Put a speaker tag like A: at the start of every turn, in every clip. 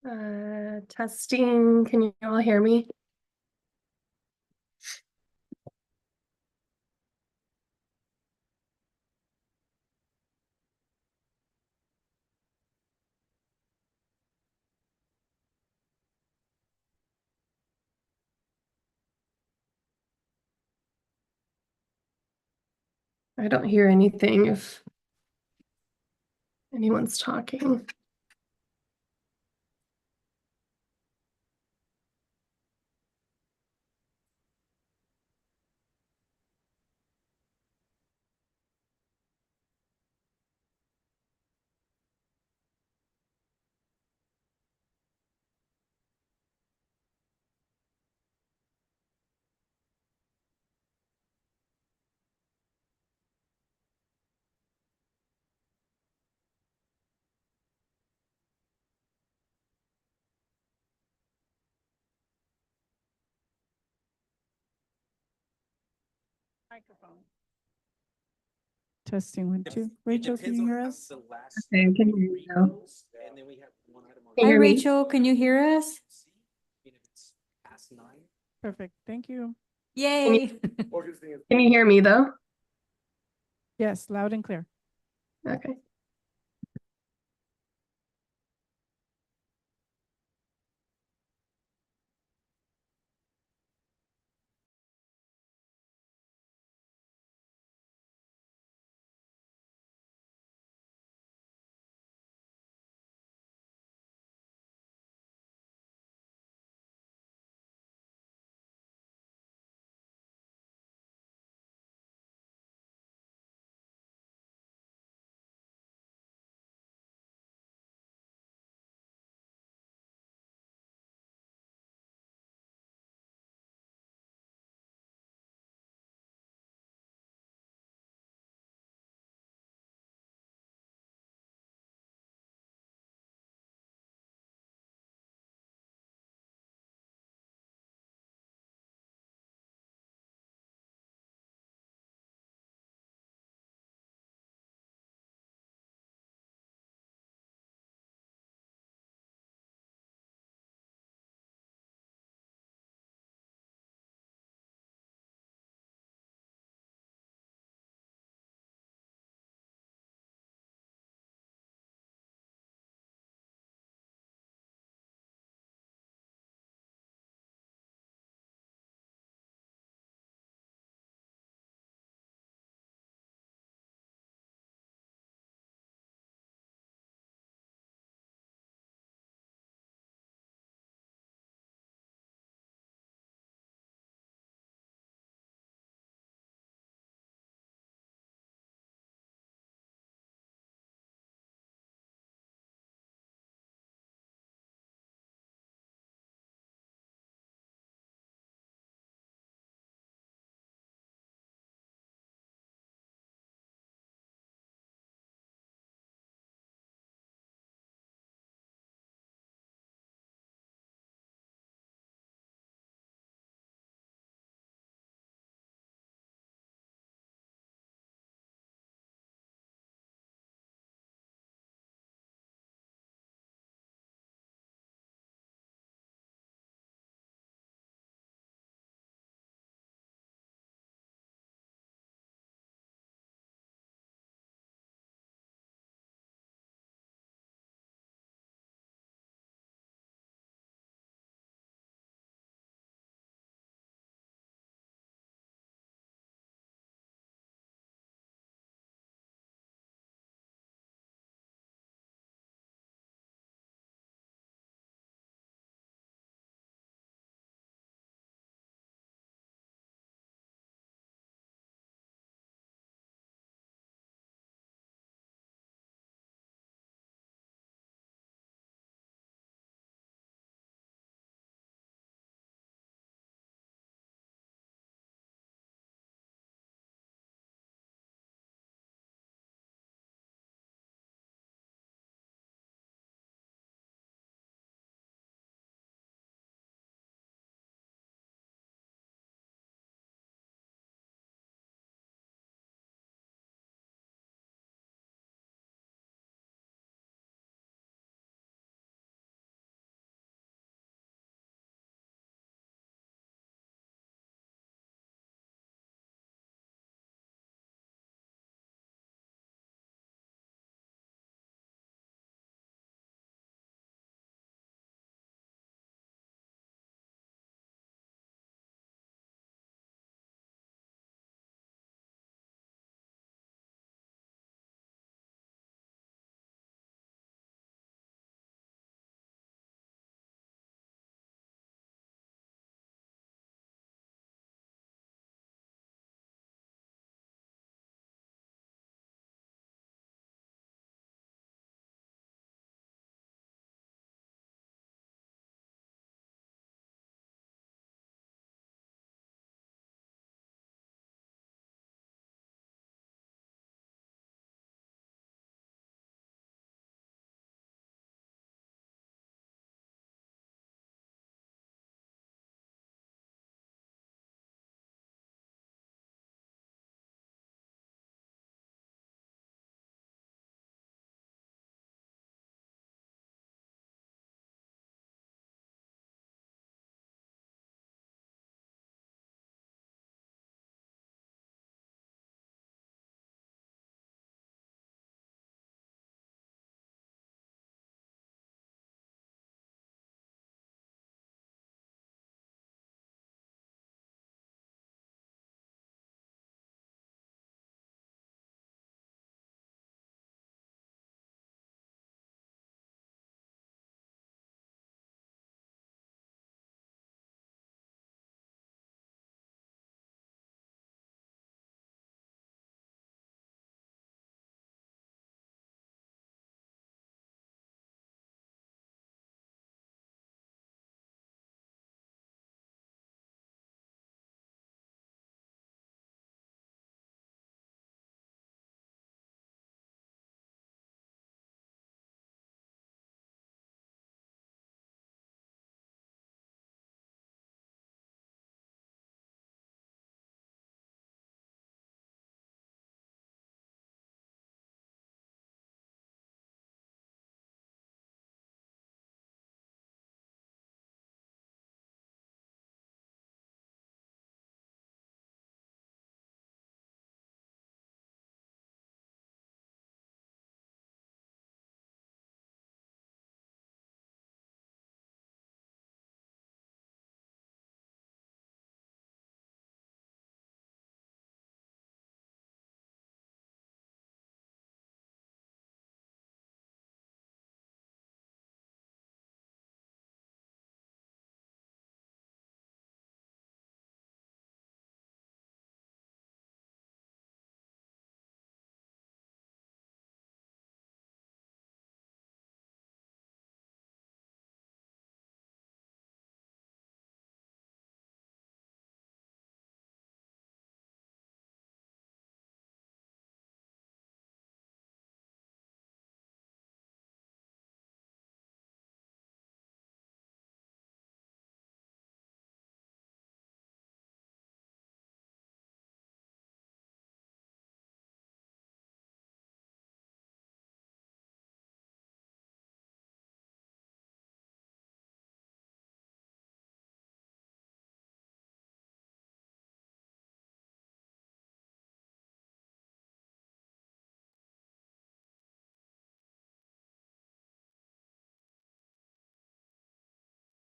A: Testing, can you all hear me? I don't hear anything if anyone's talking.
B: Microphone. Testing 1, 2. Rachel, can you hear us?
A: Okay, I can hear you now. Can you
C: Hi,
A: hear me?
C: Rachel. Can you hear us?
B: Perfect. Thank you.
C: Yay.
A: Can you hear me though?
B: Yes, loud and clear.
A: Okay.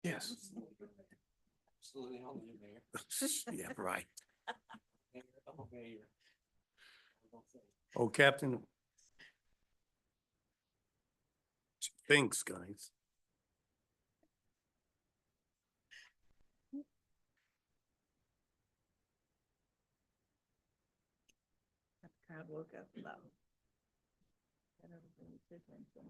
D: Yes.
A: Absolutely on you, Mayor.
D: Yeah, right.
A: Mayor, oh, Mayor.
D: Oh, Captain. Thanks, guys.
B: Crowd woke up loud. And everything's different, so.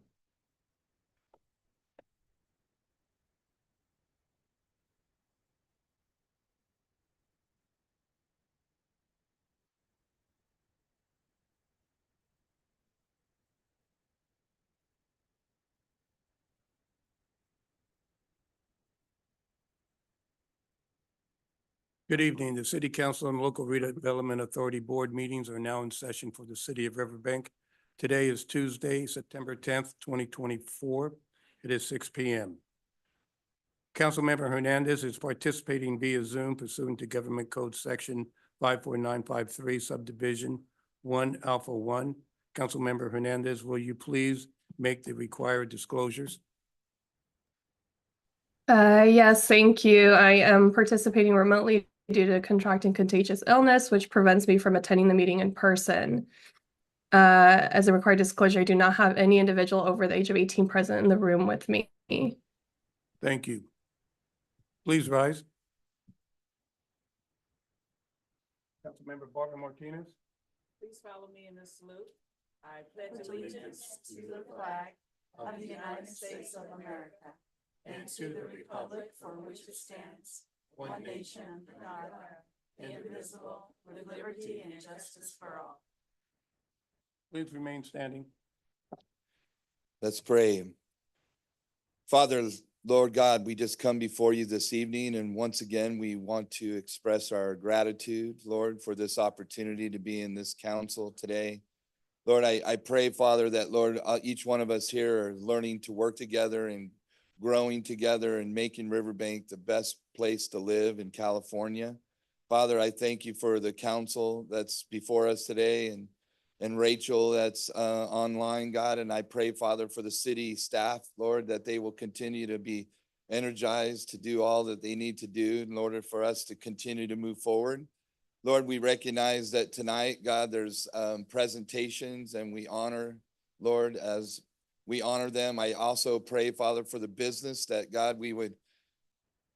D: Good evening. The City Council and Local Redevelopment Authority Board meetings are now in session for the City of Riverbank. Today is Tuesday, September 10th, 2024. It is 6 p.m. Councilmember Hernandez is participating via Zoom pursuant to Government Code Section 54953, Subdivision 1 Alpha 1. Councilmember Hernandez, will you please make the required disclosures?
E: Yes, thank you. I am participating remotely due to contracting contagious illness, which prevents me from attending the meeting in person. As a required disclosure, I do not have any individual over the age of 18 present in the room with me.
D: Thank you. Please rise. Councilmember Barbara Martinez.
B: Please follow me in this salute. I pledge allegiance to the flag of the United States of America and to the republic for which it stands, one nation under God, indivisible, with liberty and justice for all.
D: Please remain standing.
F: Let's pray. Father, Lord God, we just come before you this evening, and once again, we want to express our gratitude, Lord, for this opportunity to be in this council today. Lord, I pray, Father, that, Lord, each one of us here are learning to work together and growing together and making Riverbank the best place to live in California. Father, I thank you for the council that's before us today, and Rachel that's online, God. And I pray, Father, for the city staff, Lord, that they will continue to be energized to do all that they need to do in order for us to continue to move forward. Lord, we recognize that tonight, God, there's presentations, and we honor, Lord, as we honor them. I also pray, Father, for the business that, God, we would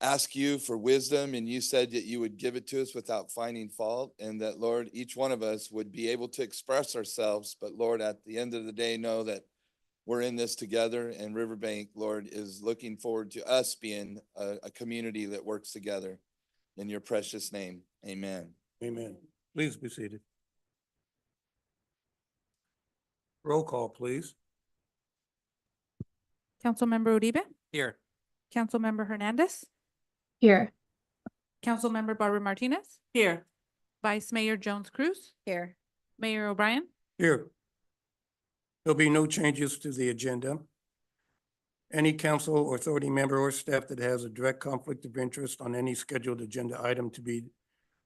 F: ask you for wisdom, and you said that you would give it to us without finding fault, and that, Lord, each one of us would be able to express ourselves. But Lord, at the end of the day, know that we're in this together, and Riverbank, Lord, is looking forward to us being a community that works together. In your precious name, amen.
D: Amen. Please be seated. Roll call, please.
G: Councilmember Uribe,
A: Here.
G: Councilmember Hernandez,
E: Here.
G: Councilmember Barbara Martinez,
B: Here.
G: Vice Mayor Jones Cruz,
C: Here.
G: Mayor O'Brien.
D: Here. There'll be no changes to the agenda. Any council or authority member or staff that has a direct conflict of interest on any scheduled agenda item to be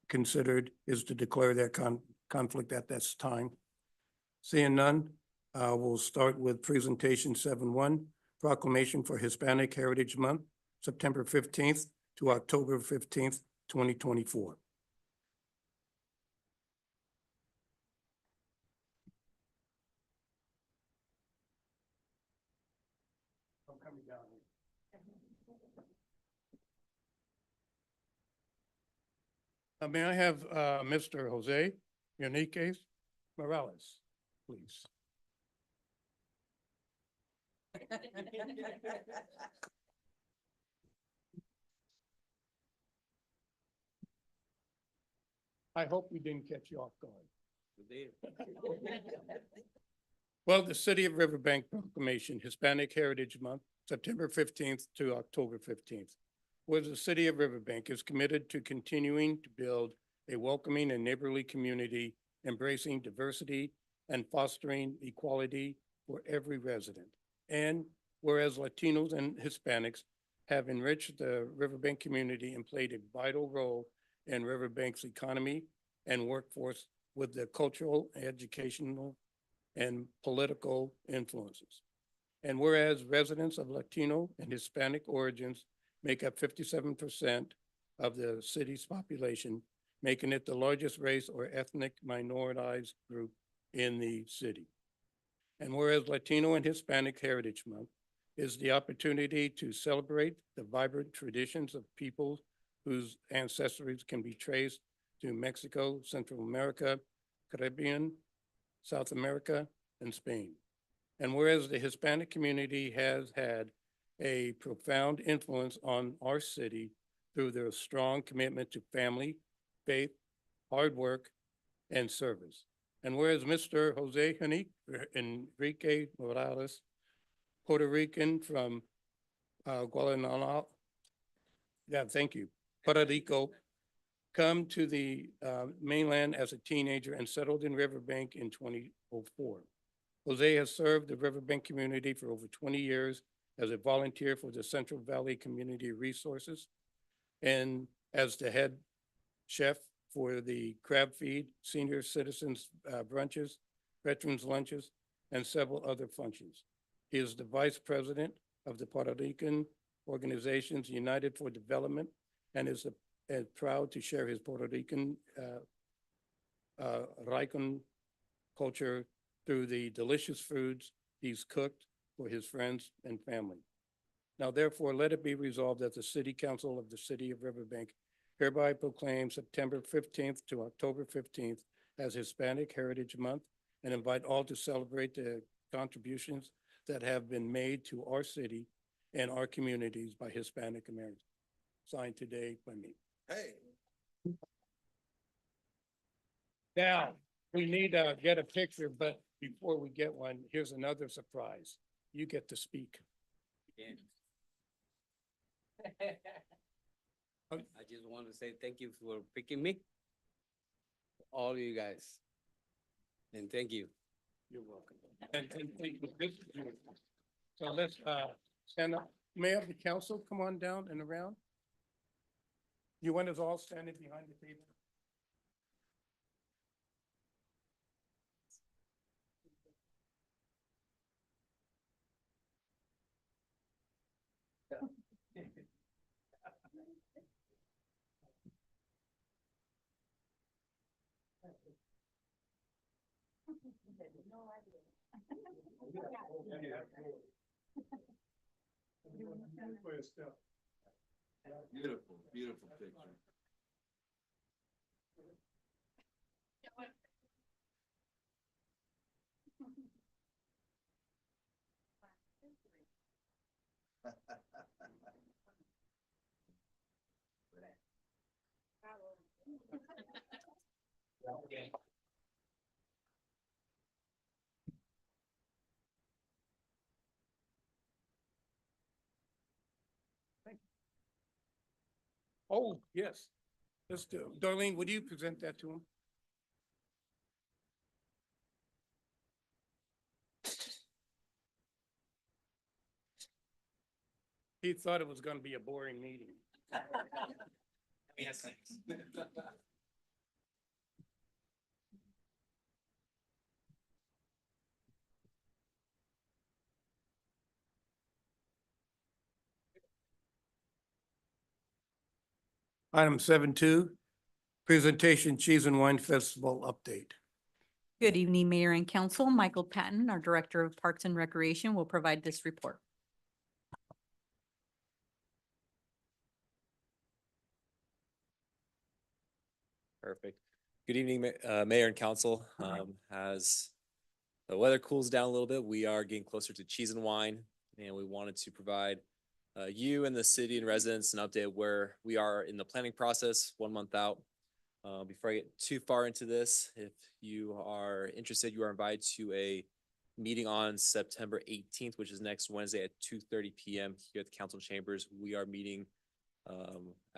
D: considered is to declare their conflict at this time. Seeing none, we'll start with presentation 7-1, Proclamation for Hispanic Heritage Month, September 15th to October 15th, 2024. I'm coming down here. May I have Mr. Jose Enrique Morales, please? I hope we didn't catch you off guard. Well, the City of Riverbank Proclamation, Hispanic Heritage Month, September 15th to October 15th. Where the City of Riverbank is committed to continuing to build a welcoming and neighborly community, embracing diversity and fostering equality for every resident. And whereas Latinos and Hispanics have enriched the Riverbank community and played a vital role in Riverbank's economy and workforce with the cultural, educational, and political influences. And whereas residents of Latino and Hispanic origins make up 57% of the city's population, making it the largest race or ethnic minoritized group in the city. And whereas Latino and Hispanic Heritage Month is the opportunity to celebrate the vibrant traditions of peoples whose ancestries can be traced to Mexico, Central America, Caribbean, South America, and Spain. And whereas the Hispanic community has had a profound influence on our city through their strong commitment to family, faith, hard work, and service. And whereas Mr. Jose Enrique Morales, Puerto Rican from Guatemala, thank you, Puerto Rico, come to the mainland as a teenager and settled in Riverbank in 2004. Jose has served the Riverbank community for over 20 years as a volunteer for the Central Valley Community Resources and as the head chef for the crab feed, senior citizens brunches, veterans lunches, and several other functions. He is the vice president of the Puerto Rican organizations United for Development and is proud to share his Puerto Rican culture through the delicious foods he's cooked for his friends and family. Now, therefore, let it be resolved that the City Council of the City of Riverbank hereby proclaims September 15th to October 15th as Hispanic Heritage Month and invite all to celebrate the contributions that have been made to our city and our communities by Hispanic Americans. Signed today by me.
F: Hey.
D: Now, we need to get a picture, but before we get one, here's another surprise. You get to speak.
H: I just want to say thank you for picking me, all of you guys. And thank you.
D: You're welcome. And thank you. This is beautiful. So let's stand up. Mayor of the council, come on down and around. You want us all standing behind the table?
F: Beautiful, beautiful picture.
D: Oh, yes. Let's do it. Darlene, would you present that to him? He thought it was going to be a boring meeting.
H: Yes, thanks.
D: Item 7.2, presentation Cheese and Wine Festival update.
A: Good evening, Mayor and Council. Michael Patton, our Director of Parks and Recreation, will provide this report.
I: Perfect. Good evening, Mayor and Council. As the weather cools down a little bit, we are getting closer to Cheese and Wine, and we wanted to provide you and the city and residents an update where we are in the planning process 1 month out. Before I get too far into this, if you are interested, you are invited to a meeting on September 18th, which is next Wednesday at 2:30 p.m. here at the council chambers. We are meeting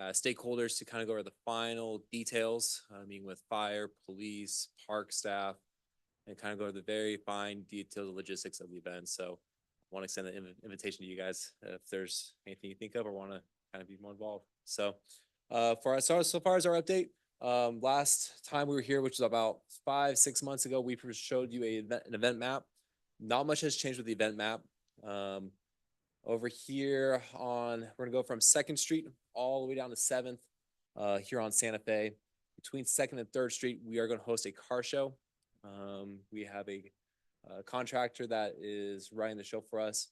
I: stakeholders to kind of go over the final details, meeting with fire, police, park staff, and kind of go over the very fine details of logistics of the event. So I want to extend the invitation to you guys if there's anything you think of or want to kind of be more involved. So so far as our update, last time we were here, which was about 5-6 months ago, we showed you an event map. Not much has changed with the event map. Over here we're gonna go from Second Street all the way down to Seventh, here on Santa Fe. Between Second and Third Street, we are gonna host a car show. We have a contractor that is running the show for us.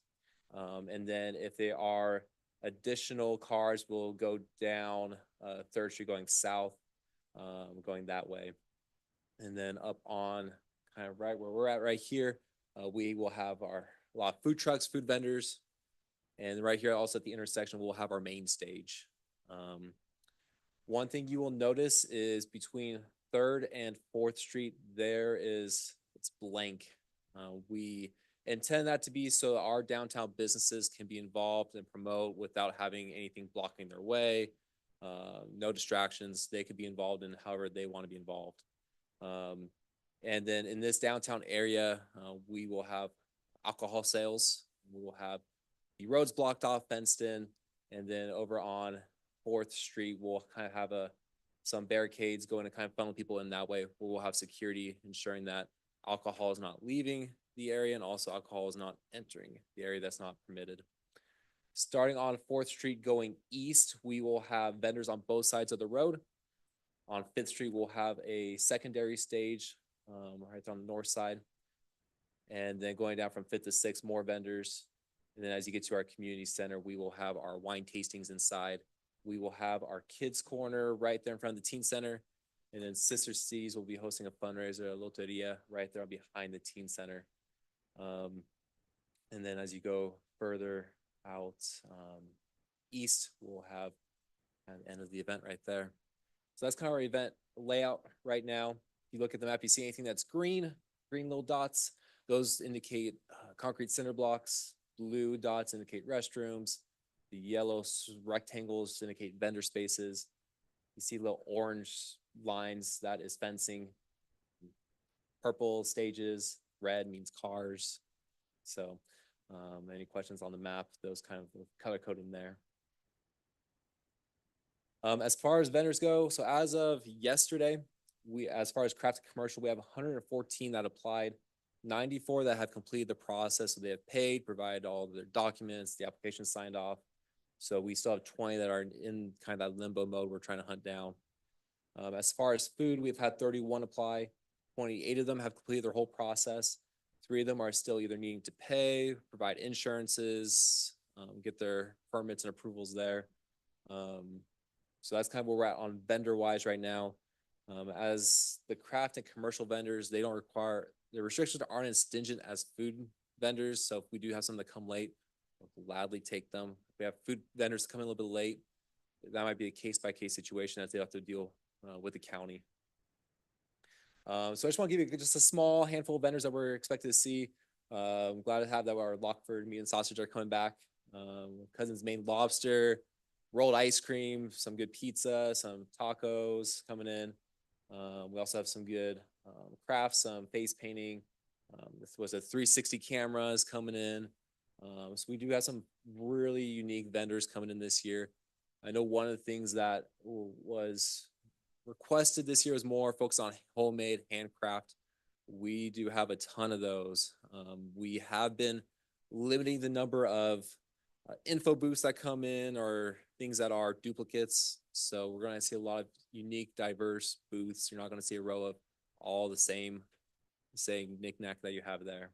I: And then if there are additional cars, we'll go down Third Street going south, going that way. And then up on kind of right where we're at right here, we will have a lot of food trucks, food vendors. And right here also at the intersection, we'll have our main stage. One thing you will notice is between Third and Fourth Street, it's blank. We intend that to be so our downtown businesses can be involved and promote without having anything blocking their way. No distractions. They could be involved in however they want to be involved. And then in this downtown area, we will have alcohol sales. We will have the roads blocked off, fenced in, and then over on Fourth Street, we'll kind of have some barricades going to kind of funnel people in that way. We'll have security ensuring that alcohol is not leaving the area and also alcohol is not entering the area that's not permitted. Starting on Fourth Street going east, we will have vendors on both sides of the road. On Fifth Street, we'll have a secondary stage right on the north side. And then going down from Fifth to Sixth, more vendors. And then as you get to our community center, we will have our wine tastings inside. We will have our kids corner right there in front of the teen center. And then Sister C's will be hosting a fundraiser, a loteria, right there behind the teen center. And then as you go further out east, we'll have kind of the end of the event right there. So that's kind of our event layout right now. If you look at the map, you see anything that's green little dots, those indicate concrete cinder blocks. Blue dots indicate restrooms. The yellow rectangles indicate vendor spaces. You see little orange lines, that is fencing. Purple stages, red means cars. So any questions on the map, those kind of color coded in there. As far as vendors go, so as of yesterday, as far as craft and commercial, we have 114 that applied, 94 that have completed the process. So they have paid, provided all of their documents, the application signed off. So we still have 20 that are in kind of that limbo mode we're trying to hunt down. As far as food, we've had 31 apply. 28 of them have completed their whole process. 3 of them are still either needing to pay, provide insurances, get their permits and approvals there. So that's kind of where we're at on vendor wise right now. As the craft and commercial vendors, they don't require, the restrictions aren't as stringent as food vendors. So if we do have some that come late, we'll gladly take them. If we have food vendors come in a little bit late, that might be a case by case situation that they have to deal with the county. So I just want to give you just a small handful of vendors that we're expected to see. I'm glad to have that our Lockford meat and sausage are coming back. Cousin's Maine Lobster, rolled ice cream, some good pizza, some tacos coming in. We also have some good crafts, some face painting. This was a 360 cameras coming in. So we do have some really unique vendors coming in this year. I know one of the things that was requested this year was more focused on homemade handcraft. We do have a ton of those. We have been limiting the number of info booths that come in or things that are duplicates. So we're going to see a lot of unique, diverse booths. You're not going to see a row of all the same knickknack that you have there.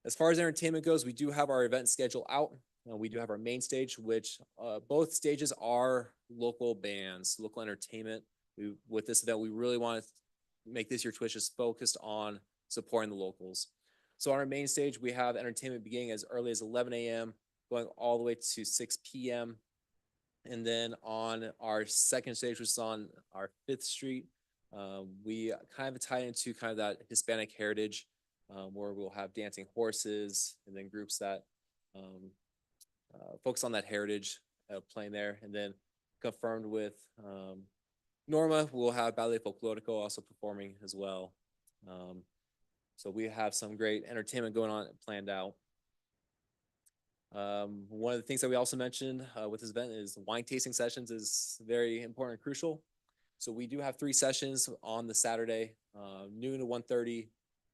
I: As far as entertainment goes, we do have our event schedule out. We do have our main stage, which both stages are local bands, local entertainment. With this event, we really want to make this year Twitch is focused on supporting the locals. So on our main stage, we have entertainment beginning as early as 11 a.m., going all the way to 6 p.m. And then on our second stage, which is on our 5th Street, we kind of tie into kind of that Hispanic heritage, where we'll have dancing horses and then groups that focus on that heritage playing there. And then confirmed with Norma, we'll have Ballet Folklorico also performing as well. So we have some great entertainment going on planned out. One of the things that we also mentioned with this event is wine tasting sessions is very important and crucial. So we do have 3 sessions on the Saturday, noon to 1:30,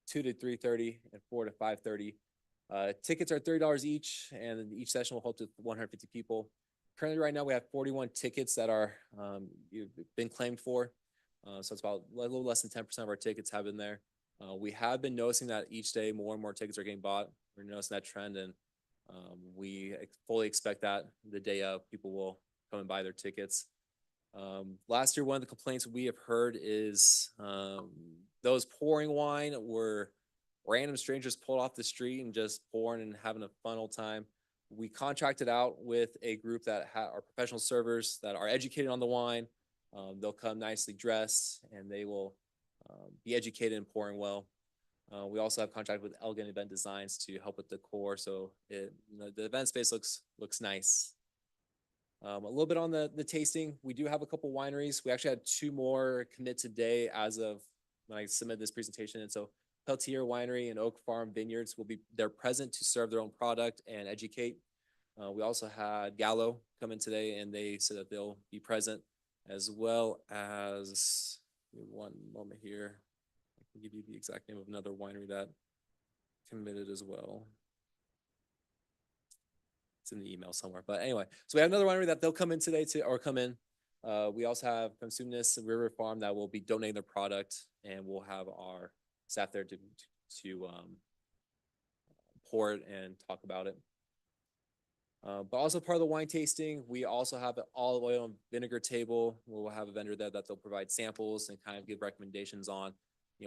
I: 2 to 3:30, and 4 to 5:30. Tickets are $30 each, and each session will hold to 150 people. Currently, right now, we have 41 tickets that are you've been claimed for. So it's about a little less than 10% of our tickets have been there. We have been noticing that each day more and more tickets are getting bought. We're noticing that trend, and we fully expect that the day of people will come and buy their tickets. Last year, one of the complaints we have heard is those pouring wine were random strangers pulled off the street and just pouring and having a fun old time. We contracted out with a group that are professional servers that are educated on the wine. They'll come nicely dressed, and they will be educated in pouring well. We also have contracted with Elegant Event Designs to help with the decor, so the event space looks nice. A little bit on the tasting. We do have a couple wineries. We actually had 2 more commit today as of when I submitted this presentation. And so Peltier Winery and Oak Farm Vineyards they're present to serve their own product and educate. We also had Gallo come in today, and they said that they'll be present, as well as, give me one moment here. I can give you the exact name of another winery that committed as well. It's in the email somewhere, but anyway, so we have another winery that they'll come in today come in. We also have Consumnes and River Farm that will be donating their product, and we'll have our staff there to pour it and talk about it. But also part of the wine tasting, we also have an olive oil and vinegar table. We'll have a vendor there that they'll provide samples and kind of give recommendations on,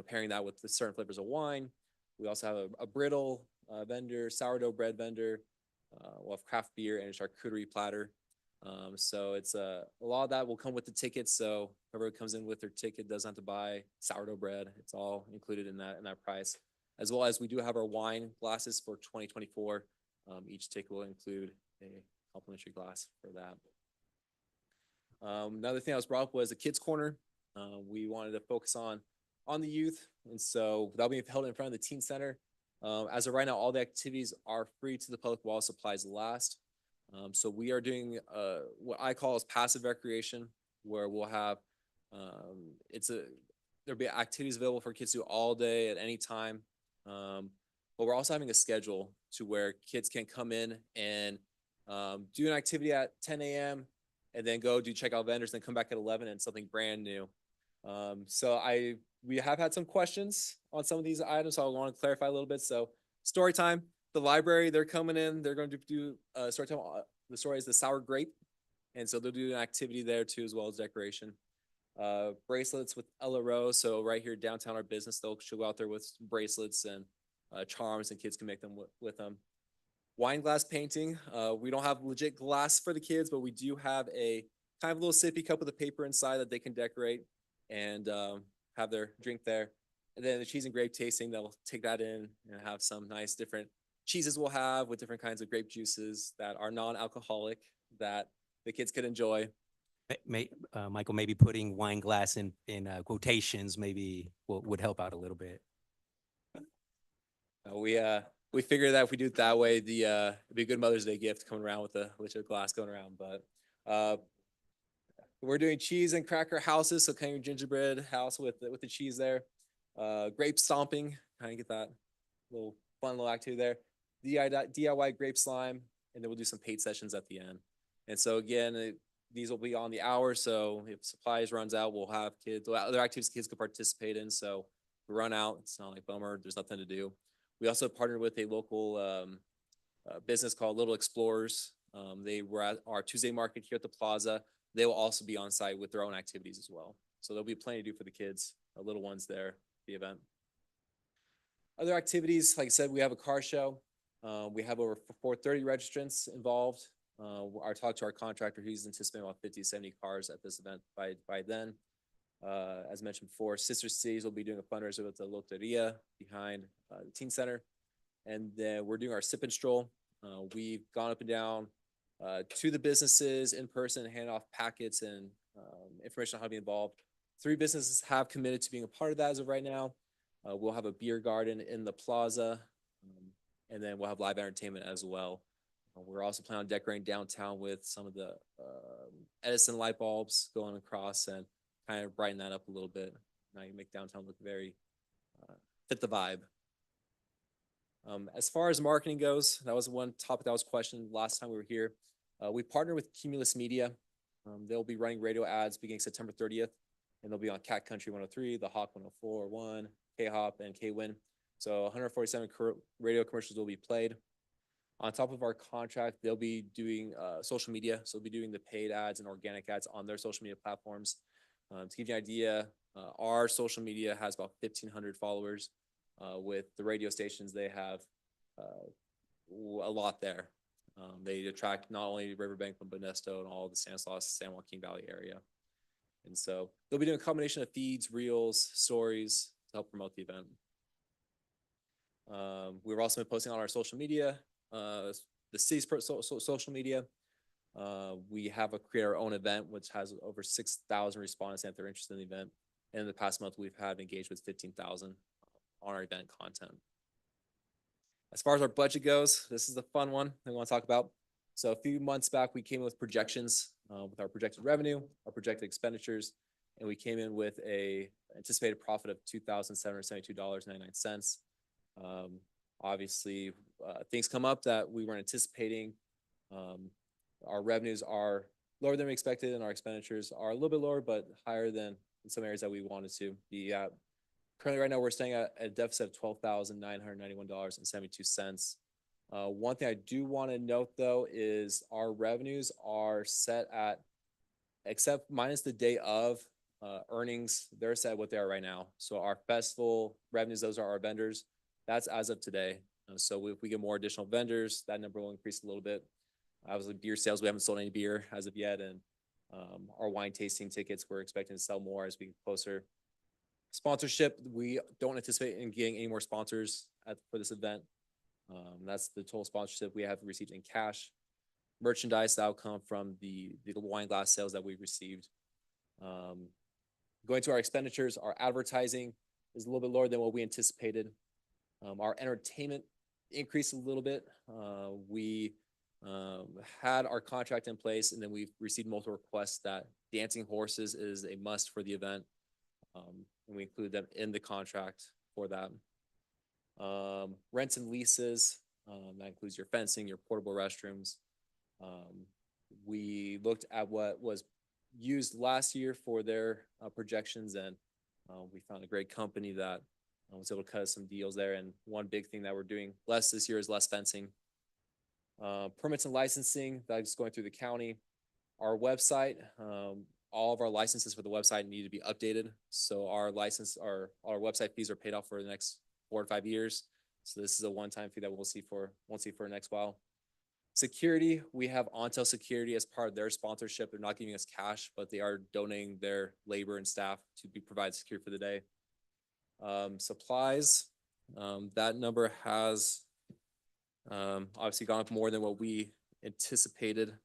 I: pairing that with the certain flavors of wine. We also have a brittle vendor, sourdough bread vendor. We'll have craft beer and a charcuterie platter. So it's a lot of that will come with the ticket. So whoever comes in with their ticket doesn't have to buy sourdough bread. It's all included in that price. As well as we do have our wine glasses for 2024. Each ticket will include a complimentary glass for that. Another thing I was brought up was the kids corner. We wanted to focus on the youth, and so that'll be held in front of the teen center. As of right now, all the activities are free to the public while supplies last. So we are doing what I call as passive recreation, where we'll have there'll be activities available for kids to do all day at any time. But we're also having a schedule to where kids can come in and do an activity at 10 a.m. and then go do check out vendors and come back at 11 and something brand new. So we have had some questions on some of these items, so I want to clarify a little bit. So story time, the library, they're coming in, they're going to do story time. The story is the sour grape. And so they'll do an activity there too, as well as decoration. Bracelets with LRA. So right here downtown our business, they'll go out there with bracelets and charms, and kids can make them with them. Wine glass painting. We don't have legit glass for the kids, but we do have a kind of little sippy cup with a paper inside that they can decorate and have their drink there. And then the cheese and grape tasting, they'll take that in and have some nice different cheeses we'll have with different kinds of grape juices that are non-alcoholic that the kids could enjoy.
J: Michael, maybe putting wine glass in quotations maybe would help out a little bit.
I: We figured that if we do it that way, it'd be a good Mother's Day gift coming around with a legit glass going around. But we're doing cheese and cracker houses, so kind of gingerbread house with the cheese there. Grape stomping, kind of get that fun little activity there. DIY grape slime, and then we'll do some paint sessions at the end. And so again, these will be on the hour. So if supplies runs out, we'll have other activities kids could participate in. So if we run out, it's not like bummer, there's nothing to do. We also partnered with a local business called Little Explorers. They were at our Tuesday market here at the plaza. They will also be on site with their own activities as well. So there'll be plenty to do for the kids, the little ones there, at the event. Other activities, like I said, we have a car show. We have over 430 registrants involved. I talked to our contractor, he's anticipating about 50 to 70 cars at this event by then. As mentioned before, Sister Cities will be doing a fundraiser with the Loteria behind the teen center. And then we're doing our sip and stroll. We've gone up and down to the businesses in person, hand off packets and information on how to be involved. 3 businesses have committed to being a part of that as of right now. We'll have a beer garden in the plaza, and then we'll have live entertainment as well. We're also planning on decorating downtown with some of the Edison light bulbs going across and kind of brighten that up a little bit. Now you make downtown look very fit the vibe. As far as marketing goes, that was one topic that was questioned last time we were here. We partnered with Cumulus Media. They'll be running radio ads beginning September 30th, and they'll be on Cat Country 103, The Hawk 104.1, K-Hop, and K-Win. So 147 radio commercials will be played. On top of our contract, they'll be doing social media. So they'll be doing the paid ads and organic ads on their social media platforms. To give you an idea, our social media has about 1,500 followers. With the radio stations, they have a lot there. They attract not only Riverbank, but Modesto and all the Stanislaus, San Joaquin Valley area. And so they'll be doing a combination of feeds, reels, stories to help promote the event. We've also been posting on our social media, the city's social media. We have created our own event, which has over 6,000 respondents if they're interested in the event. And in the past month, we've had engaged with 15,000 on our event content. As far as our budget goes, this is the fun one we want to talk about. So a few months back, we came in with projections with our projected revenue, our projected expenditures, and we came in with a anticipated profit of $2,772.99. Obviously, things come up that we weren't anticipating. Our revenues are lower than we expected, and our expenditures are a little bit lower, but higher than in some areas that we wanted to be at. Currently, right now, we're staying at a deficit of $12,991.72. One thing I do want to note, though, is our revenues are set at, except minus the day of earnings, they're set at what they are right now. So our festival revenues, those are our vendors. That's as of today. So if we get more additional vendors, that number will increase a little bit. Obviously, beer sales, we haven't sold any beer as of yet, and our wine tasting tickets, we're expecting to sell more as we get closer. Sponsorship, we don't anticipate in getting any more sponsors for this event. That's the total sponsorship we have received in cash. Merchandise, that'll come from the wine glass sales that we've received. Going to our expenditures, our advertising is a little bit lower than what we anticipated. Our entertainment increased a little bit. We had our contract in place, and then we've received multiple requests that dancing horses is a must for the event. And we include them in the contract for that. Rents and leases, that includes your fencing, your portable restrooms. We looked at what was used last year for their projections, and we found a great company that was able to cut us some deals there. And one big thing that we're doing less this year is less fencing. Permits and licensing, that's going through the county. Our website, all of our licenses for the website need to be updated. So our website fees are paid off for the next 4 to 5 years. So this is a one-time fee that won't see for the next while. Security, we have Ontel Security as part of their sponsorship. They're not giving us cash, but they are donating their labor and staff to provide security for the day. Supplies, that number has obviously gone up more than what we anticipated.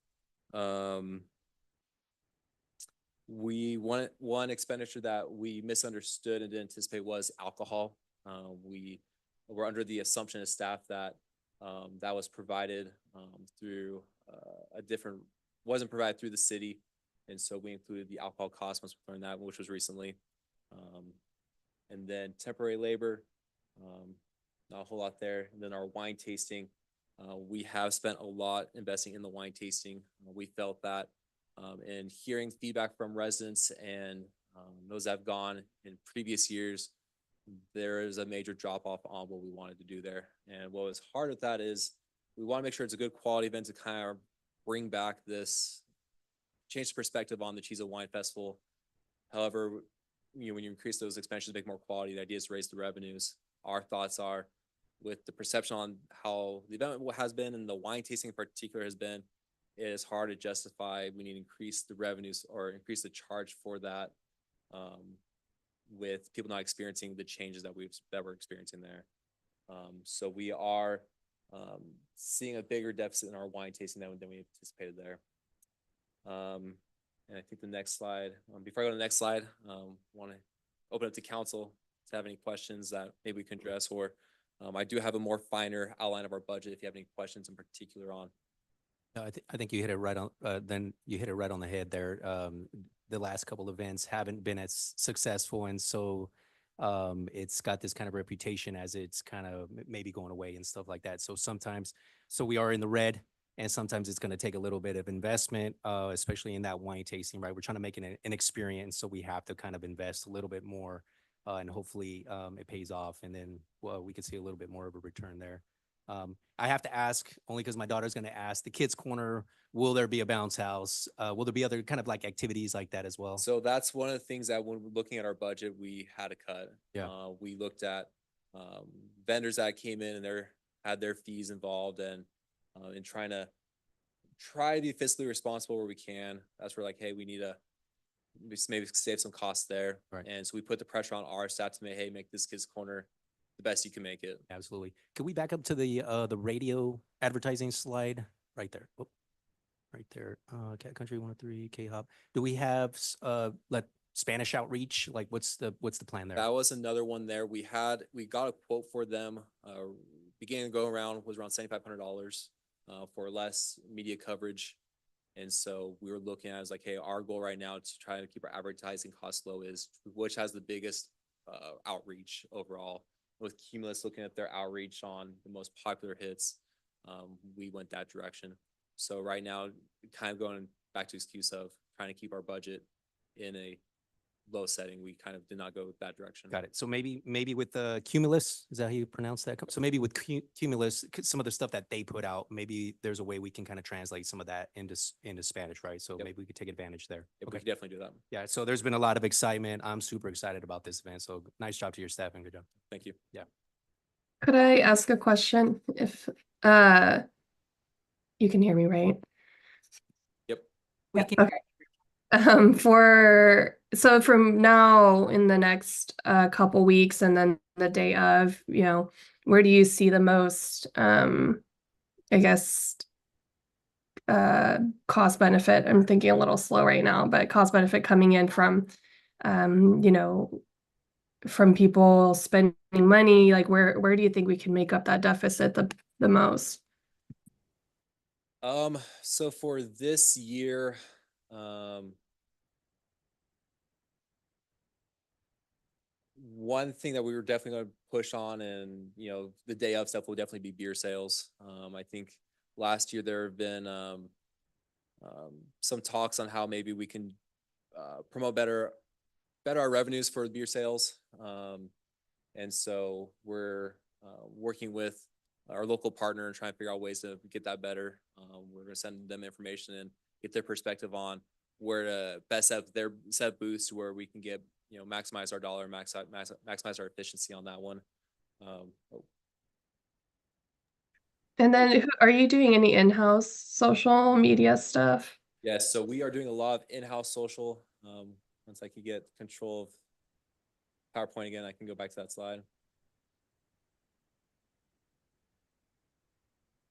I: One expenditure that we misunderstood and didn't anticipate was alcohol. We were under the assumption as staff that that was provided through wasn't provided through the city. And so we included the alcohol cost once we learned that, which was recently. And then temporary labor, not a whole lot there. And then our wine tasting, we have spent a lot investing in the wine tasting. We felt that and hearing feedback from residents and those that have gone in previous years, there is a major drop off on what we wanted to do there. And what was hard with that is we want to make sure it's a good quality event to kind of bring back this, change the perspective on the Cheese of Wine Festival. However, when you increase those expenses to make more quality, the idea is to raise the revenues. Our thoughts are, with the perception on how the event has been and the wine tasting in particular has been, it is hard to justify. We need to increase the revenues or increase the charge for that with people not experiencing the changes that we're experiencing there. So we are seeing a bigger deficit in our wine tasting than we anticipated there. And I think the next slide, before I go to the next slide, want to open up to council to have any questions that maybe we can address, or I do have a more finer outline of our budget if you have any questions in particular on.
J: No, I think you hit it right on. Then you hit it right on the head there. The last couple events haven't been as successful, and so it's got this kind of reputation as it's kind of maybe going away and stuff like that. So sometimes, so we are in the red, and sometimes it's going to take a little bit of investment, especially in that wine tasting, right? We're trying to make it an experience, so we have to kind of invest a little bit more, and hopefully it pays off, and then we could see a little bit more of a return there. I have to ask, only because my daughter's going to ask, the kids' corner, will there be a bounce house? Will there be other kind of like activities like that as well?
I: So that's one of the things that when we're looking at our budget, we had to cut.
J: Yeah.
I: We looked at vendors that came in and had their fees involved, and in trying to be fiscally responsible where we can. That's where like, hey, we need to maybe save some costs there.
J: Right.
I: And so we put the pressure on our staff to make this kids' corner the best you can make it.
J: Absolutely. Can we back up to the radio advertising slide right there? Oh, right there. Cat Country 103, K-Hop. Do we have Spanish outreach? Like what's the plan there?
I: That was another one there. We got a quote for them. Beginning to go around was around $7,500 for less media coverage. And so we were looking at it as like, hey, our goal right now to try to keep our advertising costs low is which has the biggest outreach overall. With Cumulus looking at their outreach on the most popular hits, we went that direction. So right now, kind of going back to excuse of trying to keep our budget in a low setting, we kind of did not go that direction.
J: Got it. So maybe with Cumulus, is that how you pronounce that? So maybe with Cumulus, some of the stuff that they put out, maybe there's a way we can kind of translate some of that into Spanish, right? So
I: Yep.
J: maybe we could take advantage there.
I: Yeah,
J: Okay.
I: we could definitely do that.
J: Yeah. So there's been a lot of excitement. I'm super excited about this event. So nice job to your staff and good job.
I: Thank you.
E: Could I ask a question? If you can hear me, right?
I: Yep.
A: We
E: Yeah,
A: can
E: okay. So from now in the next couple weeks and then the day of, where do you see the most, I guess, cost benefit? I'm thinking a little slow right now, but cost benefit coming in from, from people spending money, like where do you think we can make up that deficit the most?
I: So for this year, one thing that we were definitely going to push on, and the day of stuff will definitely be beer sales. I think last year there have been some talks on how maybe we can promote better our revenues for beer sales. And so we're working with our local partner and trying to figure out ways to get that better. We're going to send them information and get their perspective on where to best set booths where we can get, maximize our dollar, maximize our efficiency on that one.
E: And then are you doing any in-house social media stuff?
I: Yes, so we are doing a lot of in-house social. Once I can get control of PowerPoint again, I can go back to that slide.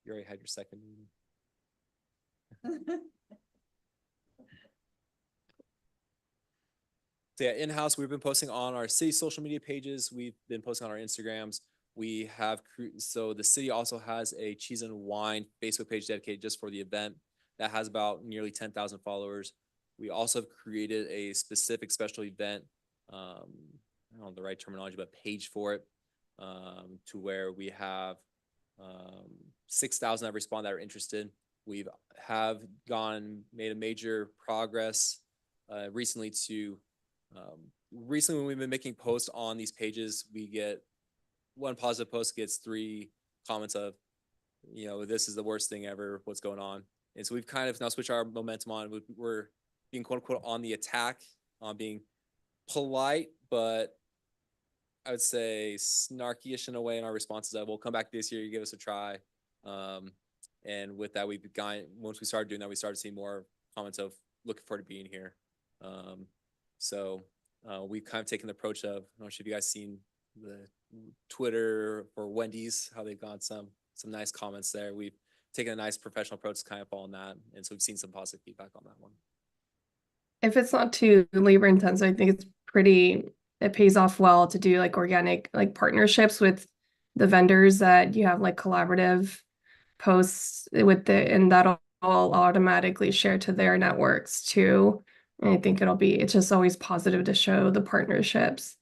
I: You already had your second meeting. So yeah, in-house, we've been posting on our city social media pages. We've been posting on our Instagrams. We have, so the city also has a Cheese and Wine Facebook page dedicated just for the event that has about nearly 10,000 followers. We also have created a specific special event, I don't know the right terminology, but page for it, to where we have 6,000 that respond that are interested. We've made a major progress recently when we've been making posts on these pages, we get one positive post gets 3 comments of, this is the worst thing ever, what's going on. And so we've kind of now switched our momentum on. We're being quote unquote on the attack, on being polite, but I would say snarky-ish in a way in our responses of, we'll come back this year, you give us a try. And with that, once we started doing that, we started seeing more comments of looking forward to being here. So we've kind of taken the approach of, I'm not sure if you guys seen the Twitter for Wendy's, how they've got some nice comments there. We've taken a nice professional approach to kind of follow on that. And so we've seen some positive feedback on that one.
E: If it's not too labor intensive, I think it pays off well to do like organic, like partnerships with the vendors that you have like collaborative posts with and that'll all automatically share to their networks too. And I think it's just always positive to show the partnerships.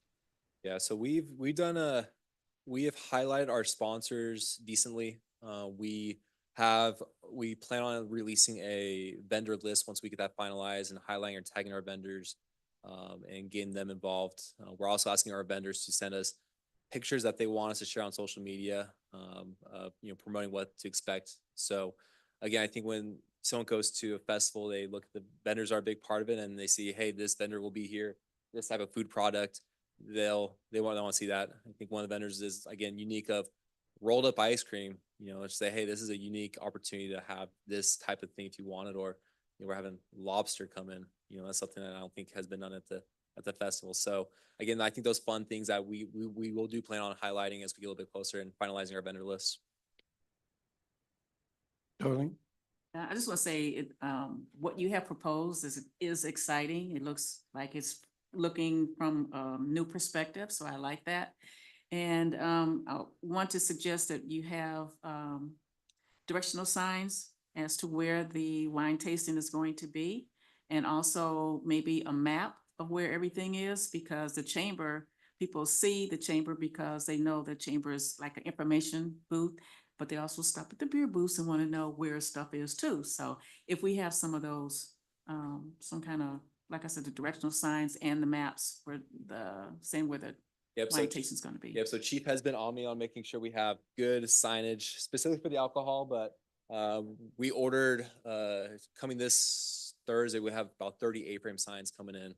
I: Yeah, so we have highlighted our sponsors decently. We plan on releasing a vendor list once we get that finalized and highlighting and tagging our vendors, and getting them involved. We're also asking our vendors to send us pictures that they want us to share on social media, promoting what to expect. So again, I think when someone goes to a festival, they look at the vendors are a big part of it, and they see, hey, this vendor will be here, this type of food product. They want to see that. I think one of the vendors is again unique of rolled up ice cream. Let's say, hey, this is a unique opportunity to have this type of thing if you want it, or we're having lobster come in. That's something that I don't think has been done at the festival. So again, I think those fun things that we will do plan on highlighting as we get a little bit closer and finalizing our vendor list.
D: Darlene?
B: I just want to say, what you have proposed is exciting. It looks like it's looking from a new perspective, so I like that. And I want to suggest that you have directional signs as to where the wine tasting is going to be, and also maybe a map of where everything is, because the chamber, people see the chamber because they know the chamber is like an information booth, but they also stop at the beer booths and want to know where stuff is too. So if we have some of those, some kind of, like I said, the directional signs and the maps for saying where the
I: Yep.
B: wine tasting is going to be.
I: Yep. So Chief has been on me on making sure we have good signage specifically for the alcohol, but we ordered coming this Thursday, we have about 30 A-frame signs coming in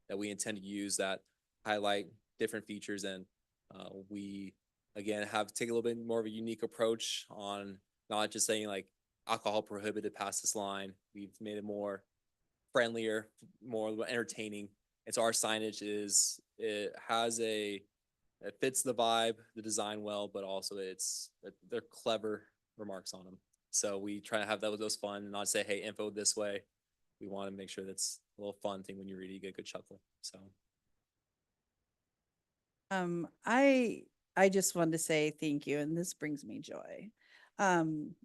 I: that we intend to use that highlight different features. And we again have to take a little bit more of a unique approach on not just saying like alcohol prohibited past this line. We've made it more friendlier, more entertaining. And so our signage it fits the vibe, the design well, but also they're clever remarks on them. So we try to have those fun and not say, hey, info this way. We want to make sure that's a little fun thing when you read it, you get a good chuckle. So
C: I just wanted to say thank you, and this brings me joy. I mean,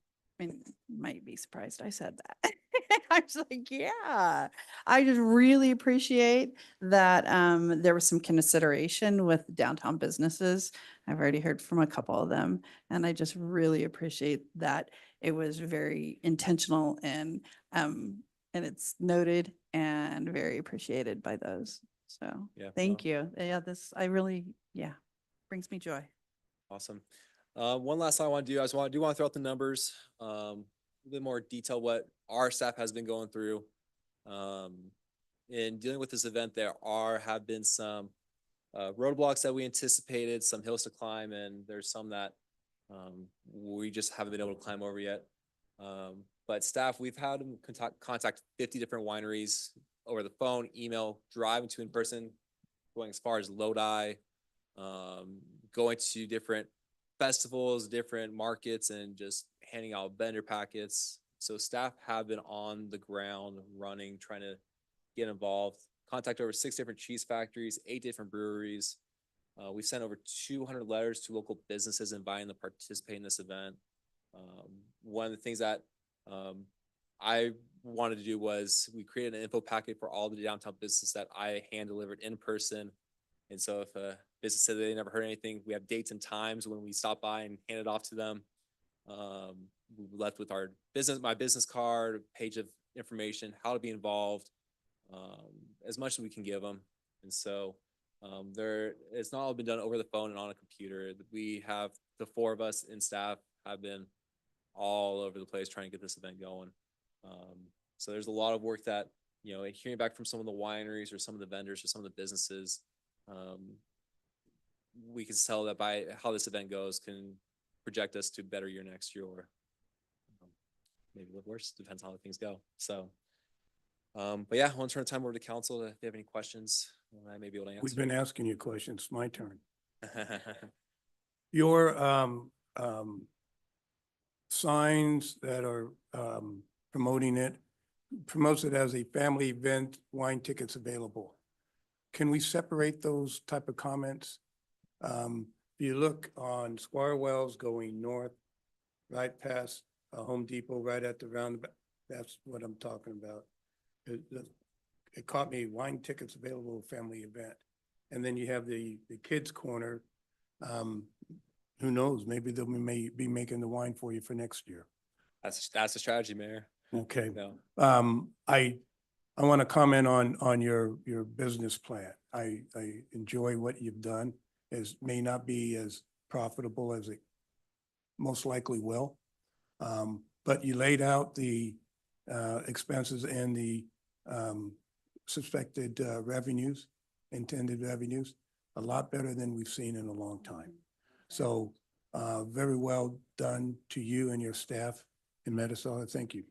C: you might be surprised I said that. I was like, yeah, I just really appreciate that there was some consideration with downtown businesses. I've already heard from a couple of them, and I just really appreciate that it was very intentional and it's noted and very appreciated by those. So
I: yeah,
C: thank you. Yeah, brings me joy.
I: awesome. One last thing I want to do, I do want to throw out the numbers, a bit more detail what our staff has been going through. In dealing with this event, there have been some roadblocks that we anticipated, some hills to climb, and there's some that we just haven't been able to climb over yet. But staff, we've had them contact 50 different wineries over the phone, email, driving to in person, going as far as Lodi, going to different festivals, different markets, and just handing out vendor packets. So staff have been on the ground running, trying to get involved, contact over 6 different cheese factories, 8 different breweries. We've sent over 200 letters to local businesses inviting them to participate in this event. One of the things that I wanted to do was we created an info packet for all the downtown businesses that I hand delivered in person. And so if a business said they never heard anything, we have dates and times when we stop by and hand it off to them. We left with my business card, page of information, how to be involved, as much as we can give them. And so it's not all been done over the phone and on a computer. We have the 4 of us in staff have been all over the place trying to get this event going. So there's a lot of work that, hearing back from some of the wineries or some of the vendors or some of the businesses, we can tell that by how this event goes can project us to a better year next year, or maybe a little worse, depends on how things go. So, but yeah, I want to turn the time over to council if they have any questions I may be able to answer.
D: We've been asking you questions. My turn. Your signs that are promotes it as a family event, wine tickets available. Can we separate those type of comments? If you look on Squire Wells going north, right past Home Depot, right at the roundabout, that's what I'm talking about. It caught me, wine tickets available, family event. And then you have the kids' corner. Who knows? Maybe they may be making the wine for you for next year.
I: That's the strategy, Mayor.
D: Okay.
I: No.
D: I want to comment on your business plan. I enjoy what you've done. May not be as profitable as it most likely will. But you laid out the expenses and the suspected revenues, intended revenues, a lot better than we've seen in a long time. So very well done to you and your staff in Metasaw. Thank you.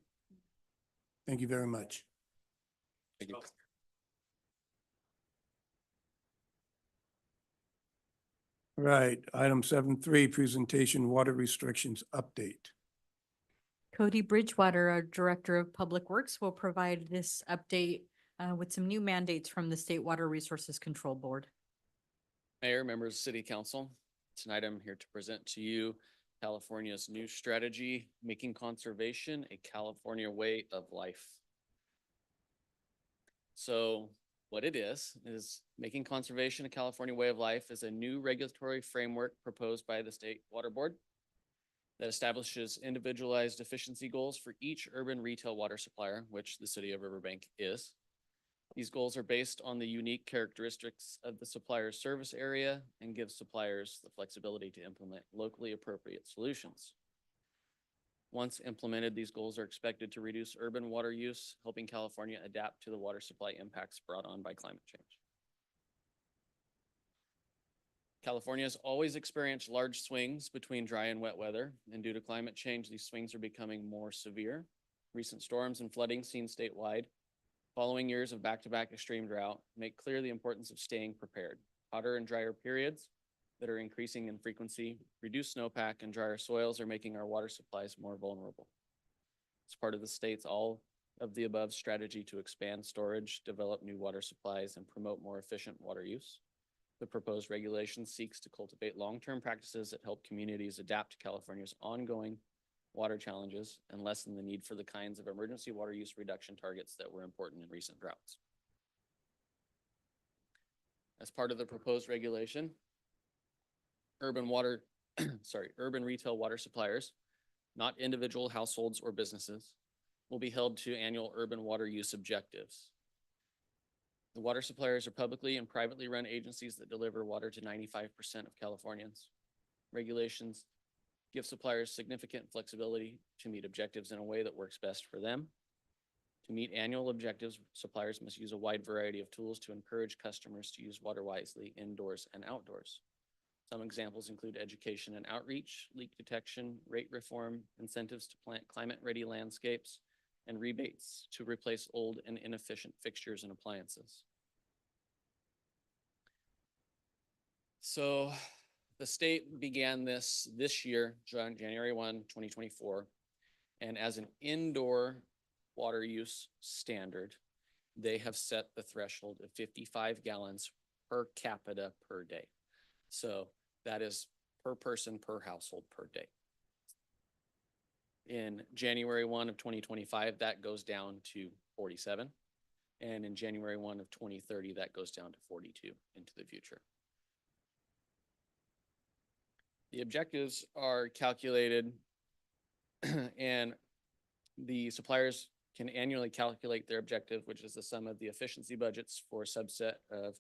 D: Thank you very much.
I: Thank you.
D: Right, item 7.3, presentation water restrictions update.
A: Cody Bridgewater, our Director of Public Works, will provide this update with some new mandates from the State Water Resources Control Board.
K: Mayor, members of City Council, tonight I'm here to present to you California's new strategy, Making Conservation a California Way of Life. So what it is Making Conservation a California Way of Life is a new regulatory framework proposed by the State Water Board that establishes individualized efficiency goals for each urban retail water supplier, which the city of Riverbank is. These goals are based on the unique characteristics of the supplier's service area and give suppliers the flexibility to implement locally appropriate solutions. Once implemented, these goals are expected to reduce urban water use, helping California adapt to the water supply impacts brought on by climate change. California has always experienced large swings between dry and wet weather, and due to climate change, these swings are becoming more severe. Recent storms and flooding seen statewide following years of back-to-back extreme drought make clear the importance of staying prepared. Hotter and drier periods that are increasing in frequency, reduced snowpack, and drier soils are making our water supplies more vulnerable. As part of the state's all of the above strategy to expand storage, develop new water supplies, and promote more efficient water use, the proposed regulation seeks to cultivate long-term practices that help communities adapt to California's ongoing water challenges and lessen the need for the kinds of emergency water use reduction targets that were important in recent droughts. As part of the proposed regulation, urban retail water suppliers, not individual households or businesses, will be held to annual urban water use objectives. The water suppliers are publicly and privately run agencies that deliver water to 95% of Californians. Regulations give suppliers significant flexibility to meet objectives in a way that works best for them. To meet annual objectives, suppliers must use a wide variety of tools to encourage customers to use water wisely indoors and outdoors. Some examples include education and outreach, leak detection, rate reform, incentives to plant climate-ready landscapes, and rebates to replace old and inefficient fixtures and appliances. So the state began this year, January 1, 2024, and as an indoor water use standard, they have set the threshold of 55 gallons per capita per day. So that is per person, per household, per day. In January 1 of 2025, that goes down to 47. And in January 1 of 2030, that goes down to 42 into the future. The objectives are calculated and the suppliers can annually calculate their objective, which is the sum of the efficiency budgets for a subset of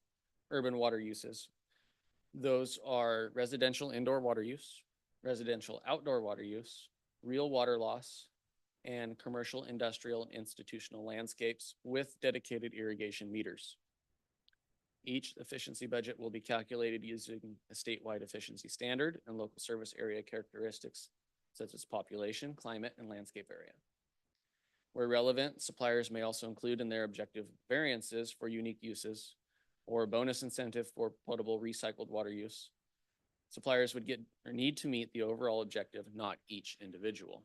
K: urban water uses. Those are residential indoor water use, residential outdoor water use, real water loss, and commercial, industrial, institutional landscapes with dedicated irrigation meters. Each efficiency budget will be calculated using a statewide efficiency standard and local service area characteristics such as population, climate, and landscape area. Where relevant, suppliers may also include in their objective variances for unique uses or a bonus incentive for potable recycled water use. Suppliers would get or need to meet the overall objective, not each individual.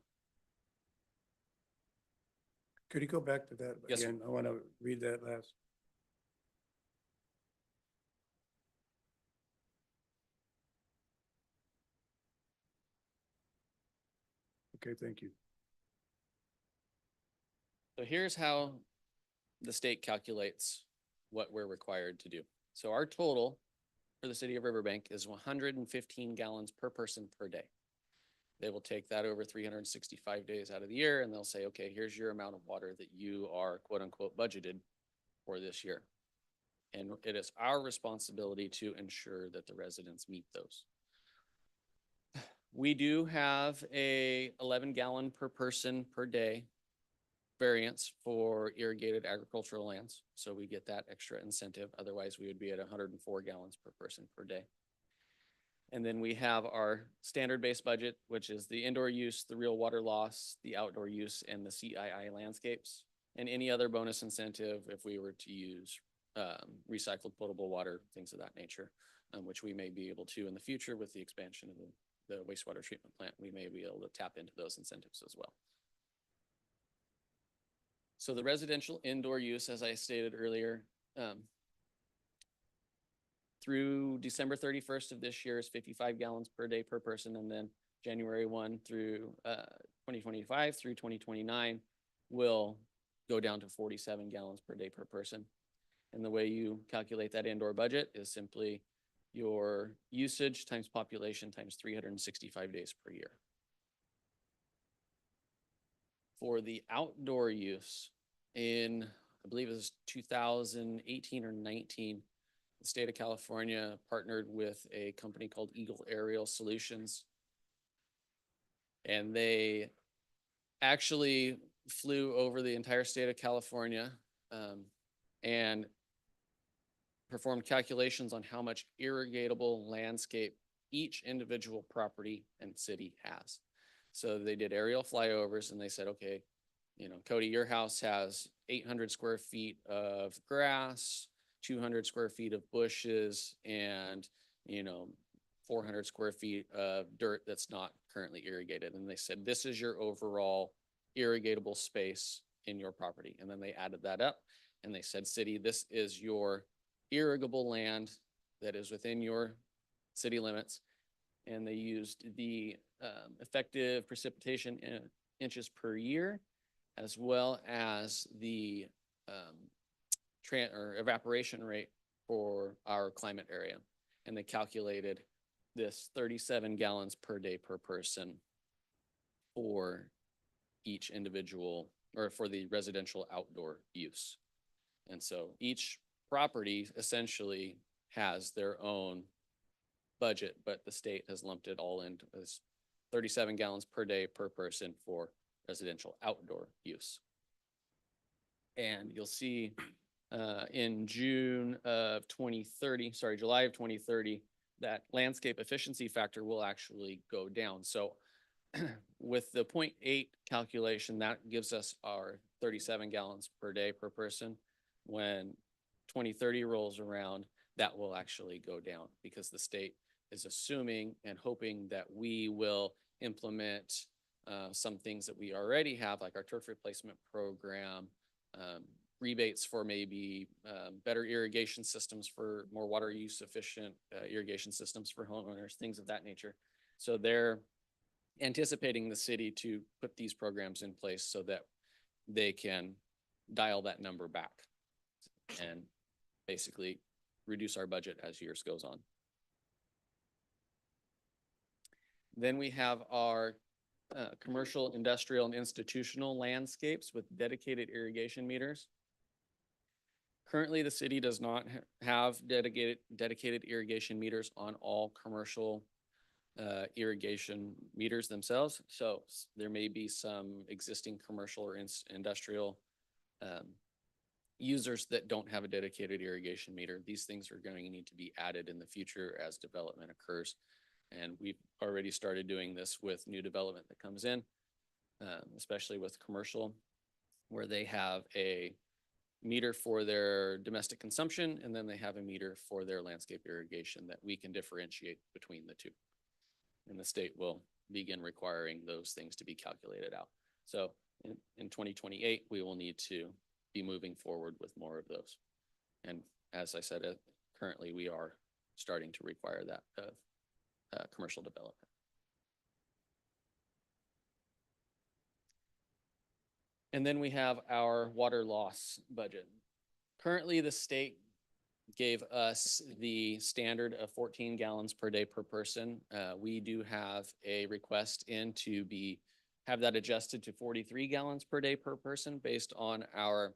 D: Could you go back to that
K: Yes, sir.
D: again? I want to read that last. Okay, thank you.
K: So here's how the state calculates what we're required to do. So our total for the city of Riverbank is 115 gallons per person per day. They will take that over 365 days out of the year and they'll say, okay, here's your amount of water that you are quote unquote budgeted for this year. And it is our responsibility to ensure that the residents meet those. We do have a 11 gallon per person per day variance for irrigated agricultural lands. So we get that extra incentive. Otherwise, we would be at 104 gallons per person per day. And then we have our standard base budget, which is the indoor use, the real water loss, the outdoor use, and the CII landscapes, and any other bonus incentive if we were to use recycled potable water, things of that nature, which we may be able to in the future with the expansion of the wastewater treatment plant. We may be able to tap into those incentives as well. So the residential indoor use, as I stated earlier, through December 31st of this year is 55 gallons per day per person. And then January 1 through 2025 through 2029 will go down to 47 gallons per day per person. And the way you calculate that indoor budget is simply your usage times population times 365 days per year. For the outdoor use in, I believe it was 2018 or 19, the state of California partnered with a company called Eagle Aerial Solutions. And they actually flew over the entire state of California and performed calculations on how much irrigatable landscape each individual property and city has. So they did aerial flyovers and they said, okay, you know, Cody, your house has 800 square feet of grass, 200 square feet of bushes, and, you know, 400 square feet of dirt that's not currently irrigated. And they said, this is your overall irrigatable space in your property. And then they added that up and they said, city, this is your irrigable land that is within your city limits. And they used the effective precipitation in inches per year, as well as the evaporation rate for our climate area. And they calculated this 37 gallons per day per person for each individual, or for the residential outdoor use. And so each property essentially has their own budget, but the state has lumped it all into this 37 gallons per day per person for residential outdoor use. And you'll see in July of 2030, that landscape efficiency factor will actually go down. So with the 0.8 calculation, that gives us our 37 gallons per day per person. When 2030 rolls around, that will actually go down because the state is assuming and hoping that we will implement some things that we already have, like our turf replacement program, rebates for maybe better irrigation systems, for more water use efficient irrigation systems for homeowners, things of that nature. So they're anticipating the city to put these programs in place so that they can dial that number back and basically reduce our budget as years goes on. Then we have our commercial, industrial, and institutional landscapes with dedicated irrigation meters. Currently, the city does not have dedicated irrigation meters on all commercial irrigation meters themselves. So there may be some existing commercial or industrial users that don't have a dedicated irrigation meter. These things are going to need to be added in the future as development occurs. And we've already started doing this with new development that comes in, especially with commercial, where they have a meter for their domestic consumption, and then they have a meter for their landscape irrigation that we can differentiate between the two. And the state will begin requiring those things to be calculated out. So in 2028, we will need to be moving forward with more of those. And as I said, currently we are starting to require that of commercial development. And then we have our water loss budget. Currently, the state gave us the standard of 14 gallons per day per person. We do have a request in to have that adjusted to 43 gallons per day per person based on our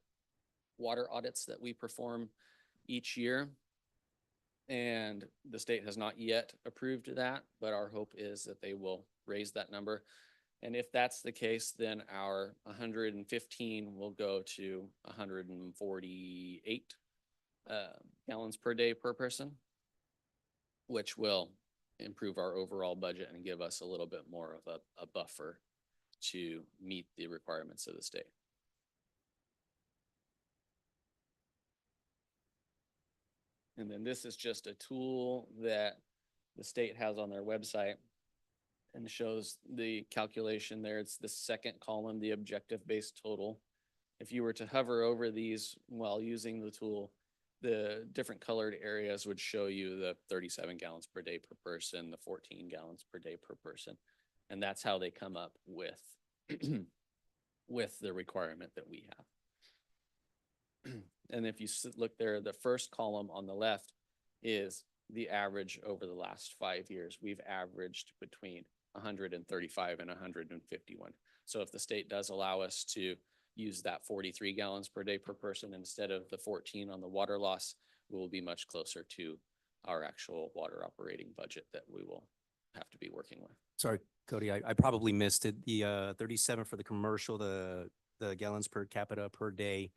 K: water audits that we perform each year. And the state has not yet approved that, but our hope is that they will raise that number. And if that's the case, then our 115 will go to 148 gallons per day per person, which will improve our overall budget and give us a little bit more of a buffer to meet the requirements of the state. And then this is just a tool that the state has on their website and shows the calculation there. It's the second column, the objective-based total. If you were to hover over these while using the tool, the different colored areas would show you the 37 gallons per day per person, the 14 gallons per day per person. And that's how they come up with, with the requirement that we have. And if you look there, the first column on the left is the average over the last 5 years. We've averaged between 135 and 151. So if the state does allow us to use that 43 gallons per day per person instead of the 14 on the water loss, we will be much closer to our actual water operating budget that we will have to be working with.
J: Sorry, Cody, I probably missed it. The 37 for the commercial, the gallons per capita per day.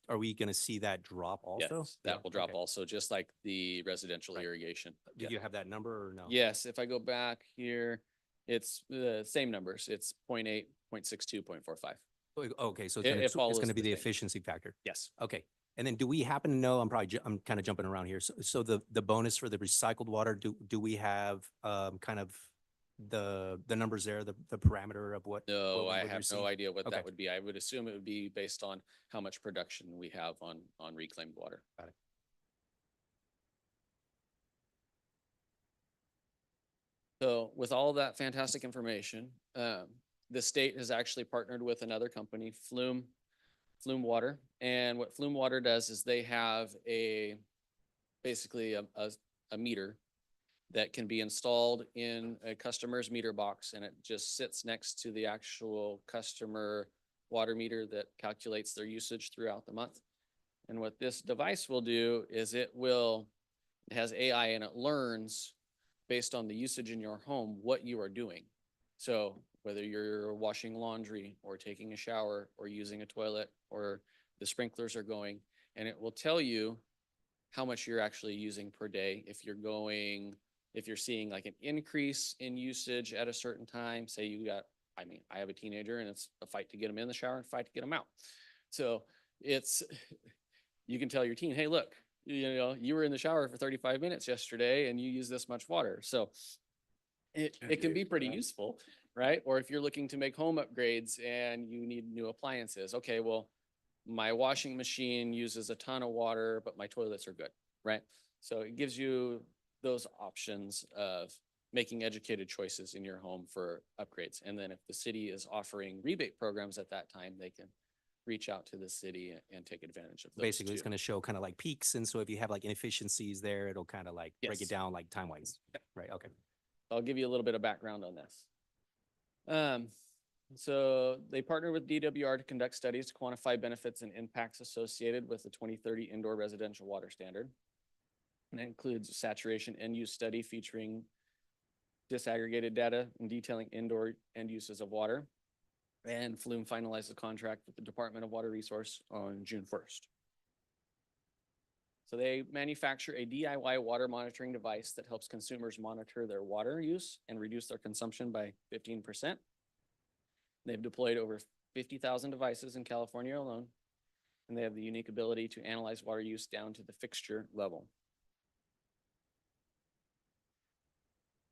J: Are we going to see that drop also?
K: Yes, that will drop
J: okay.
K: also, just like the residential
J: Right.
K: irrigation.
J: Do you have that number or no?
K: Yes, if I go back here, it's the same numbers. It's 0.8, 0.62, 0.45.
J: Okay, so
K: It
J: it's
K: follows
J: going to be
K: the
J: the
K: same.
J: efficiency factor.
K: Yes.
J: Okay. And then do we happen to know, I'm kind of jumping around here. So the bonus for the recycled water, do we have kind of the numbers there, the parameter of what?
K: No,
J: what we
K: I
J: would
K: have
J: receive?
K: no idea what
J: Okay.
K: that would be. I would assume it would be based on how much production we have on reclaimed water.
J: Got it.
K: So with all that fantastic information, the state has actually partnered with another company, Flume Water. And what Flume Water does is they have basically a meter that can be installed in a customer's meter box, and it just sits next to the actual customer water meter that calculates their usage throughout the month. And what this device will do is it has AI and it learns based on the usage in your home what you are doing. So whether you're washing laundry or taking a shower or using a toilet or the sprinklers are going, and it will tell you how much you're actually using per day. If you're seeing like an increase in usage at a certain time, say I have a teenager and it's a fight to get him in the shower and a fight to get him out. So you can tell your teen, hey, look, you were in the shower for 35 minutes yesterday and you use this much water. So it can be pretty useful, right? Or if you're looking to make home upgrades and you need new appliances, okay, well, my washing machine uses a ton of water, but my toilets are good, right? So it gives you those options of making educated choices in your home for upgrades. And then if the city is offering rebate programs at that time, they can reach out to the city and take advantage of those.
J: Basically, it's
K: too.
J: going to show kind of like peaks. And so if you have like inefficiencies there, it'll kind of like break
K: Yes.
J: it down like time-wise. Right, okay.
K: I'll give you a little bit of background on this. So they partnered with DWR to conduct studies to quantify benefits and impacts associated with the 2030 indoor residential water standard. And that includes a saturation end use study featuring disaggregated data and detailing indoor end uses of water. And Flume finalized the contract with the Department of Water Resource on June 1st. So they manufacture a DIY water monitoring device that helps consumers monitor their water use and reduce their consumption by 15%. They've deployed over 50,000 devices in California alone, and they have the unique ability to analyze water use down to the fixture level.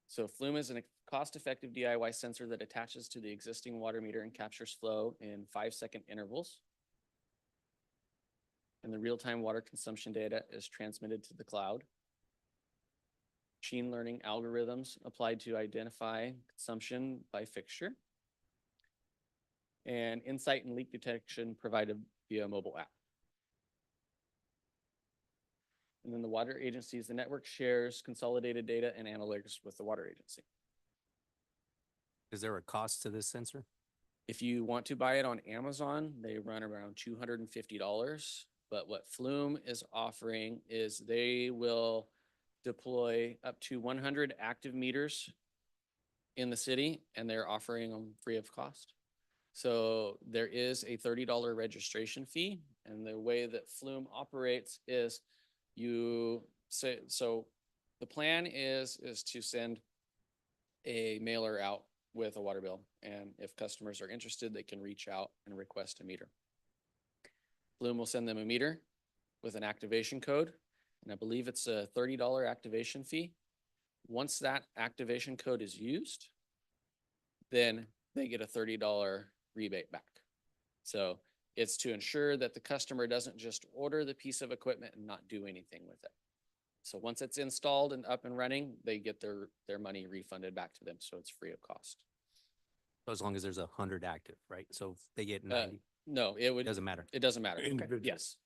K: So Flume is a cost-effective DIY sensor that attaches to the existing water meter and captures flow in 5-second intervals. And the real-time water consumption data is transmitted to the cloud. Machine learning algorithms applied to identify consumption by fixture. And insight and leak detection provided via mobile app. And then the water agencies, the network shares consolidated data and analytics with the water agency.
J: Is there a cost to this sensor?
K: If you want to buy it on Amazon, they run around $250. But what Flume is offering is they will deploy up to 100 active meters in the city, and they're offering them free of cost. So there is a $30 registration fee, and the way that Flume operates is you say, so the plan is to send a mailer out with a water bill, and if customers are interested, they can reach out and request a meter. Flume will send them a meter with an activation code, and I believe it's a $30 activation fee. Once that activation code is used, then they get a $30 rebate back. So it's to ensure that the customer doesn't just order the piece of equipment and not do anything with it. So once it's installed and up and running, they get their money refunded back to them, so it's free of cost.
J: So as long as there's 100 active, right? So if they get 90,
K: No, it would.
J: doesn't matter.
K: It doesn't matter.
D: Individual.
K: Yes.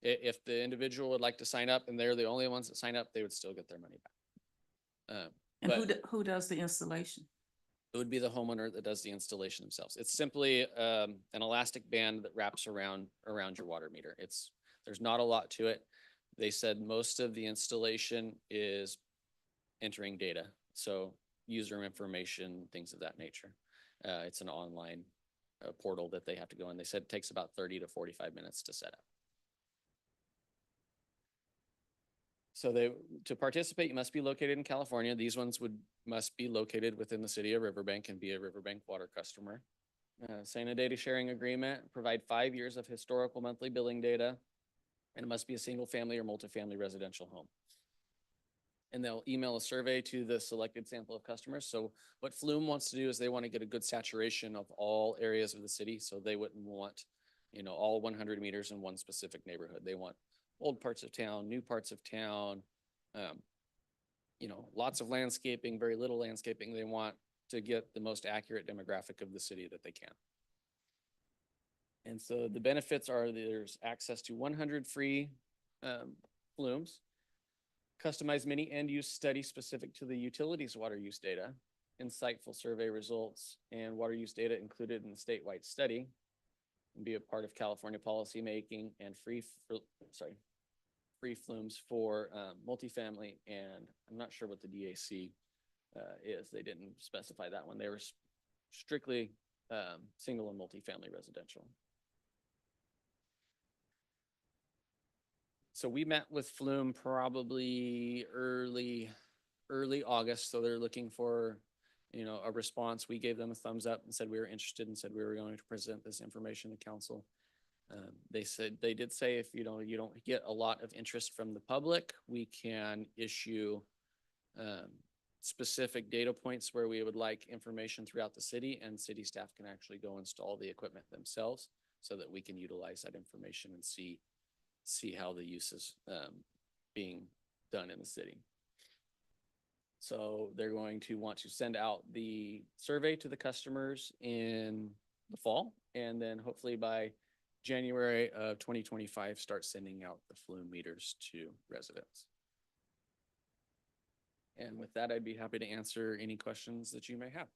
K: If the individual would like to sign up and they're the only ones that sign up, they would still get their money back.
B: And
K: But
B: who does the installation?
K: it would be the homeowner that does the installation themselves. It's simply an elastic band that wraps around your water meter. There's not a lot to it. They said most of the installation is entering data, so user information, things of that nature. It's an online portal that they have to go in. They said it takes about 30 to 45 minutes to set up. So to participate, you must be located in California. These ones must be located within the city of Riverbank and be a Riverbank water customer. Sign a data sharing agreement, provide 5 years of historical monthly billing data, and it must be a single family or multifamily residential home. And they'll email a survey to the selected sample of customers. So what Flume wants to do is they want to get a good saturation of all areas of the city. So they wouldn't want, all 100 meters in one specific neighborhood. They want old parts of town, new parts of town, lots of landscaping, very little landscaping. They want to get the most accurate demographic of the city that they can. And so the benefits are there's access to 100 free Flumes, customize mini end-use studies specific to the utilities water use data, insightful survey results, and water use data included in the statewide study, and be a part of California policy making, and free Flumes for multifamily, and I'm not sure what the DAC is. They didn't specify that one. They were strictly single and multifamily residential. So we met with Flume probably early August. So they're looking for, a response. We gave them a thumbs up and said we were interested and said we were going to present this information to council. They did say if you don't get a lot of interest from the public, we can issue specific data points where we would like information throughout the city, and city staff can actually go install the equipment themselves so that we can utilize that information and see how the use is being done in the city. So they're going to want to send out the survey to the customers in the fall, and then hopefully by January of 2025, start sending out the Flume meters to residents. And with that, I'd be happy to answer any questions that you may have.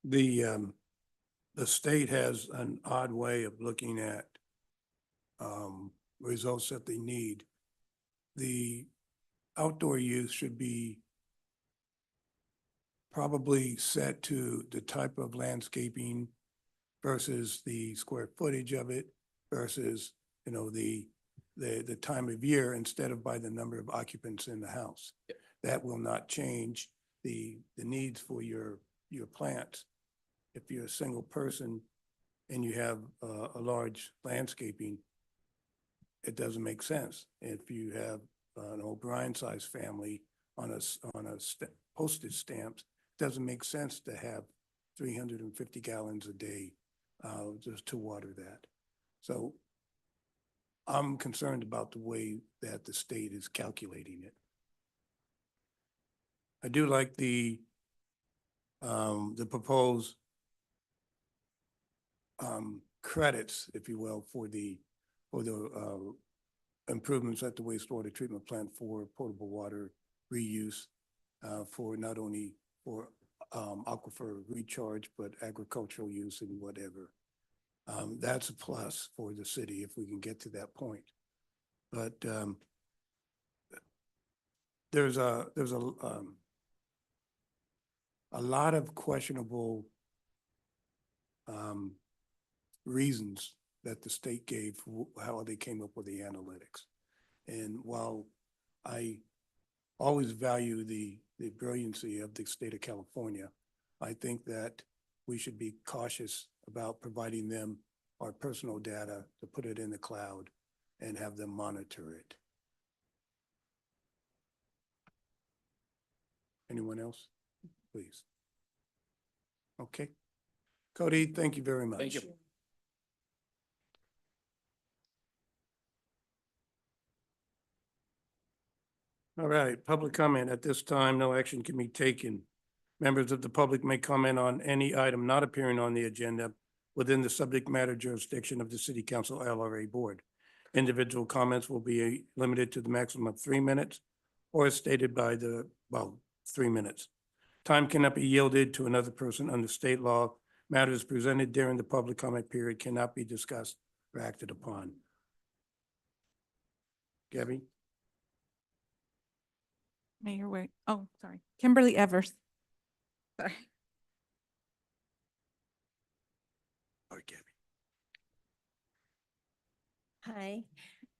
D: The state has an odd way of looking at results that they need. The outdoor use should be probably set to the type of landscaping versus the square footage of it versus, the time of year instead of by the number of occupants in the house.
K: Yep.
D: That will not change the needs for your plants. If you're a single person and you have a large landscaping, it doesn't make sense. If you have an O'Brien-sized family on postage stamps, it doesn't make sense to have 350 gallons a day just to water that. So I'm concerned about the way that the state is calculating it. I do like the proposed credits, if you will, for the for the improvements at the wastewater treatment plant for potable water reuse, for not only for aquifer recharge, but agricultural use and whatever. That's a plus for the city if we can get to that point. But there's a lot of questionable reasons that the state gave for how they came up with the analytics. And while I always value the brilliancy of the state of California, I think that we should be cautious about providing them our personal data to put it in the cloud and have them monitor it. Anyone else? Please. Okay. Cody, thank you very much.
K: Thank you.
D: All right, public comment. At this time, no action can be taken. Members of the public may comment on any item not appearing on the agenda within the subject matter jurisdiction of the City Council LRA Board. Individual comments will be limited to the maximum of 3 minutes or as stated by 3 minutes. Time cannot be yielded to another person under state law. Matters presented during the public comment period cannot be discussed or acted upon. Gabby?
G: Mayor Wade, oh, sorry, Kimberly Evers.
C: Sorry.
D: All right, Gabby.
B: Hi,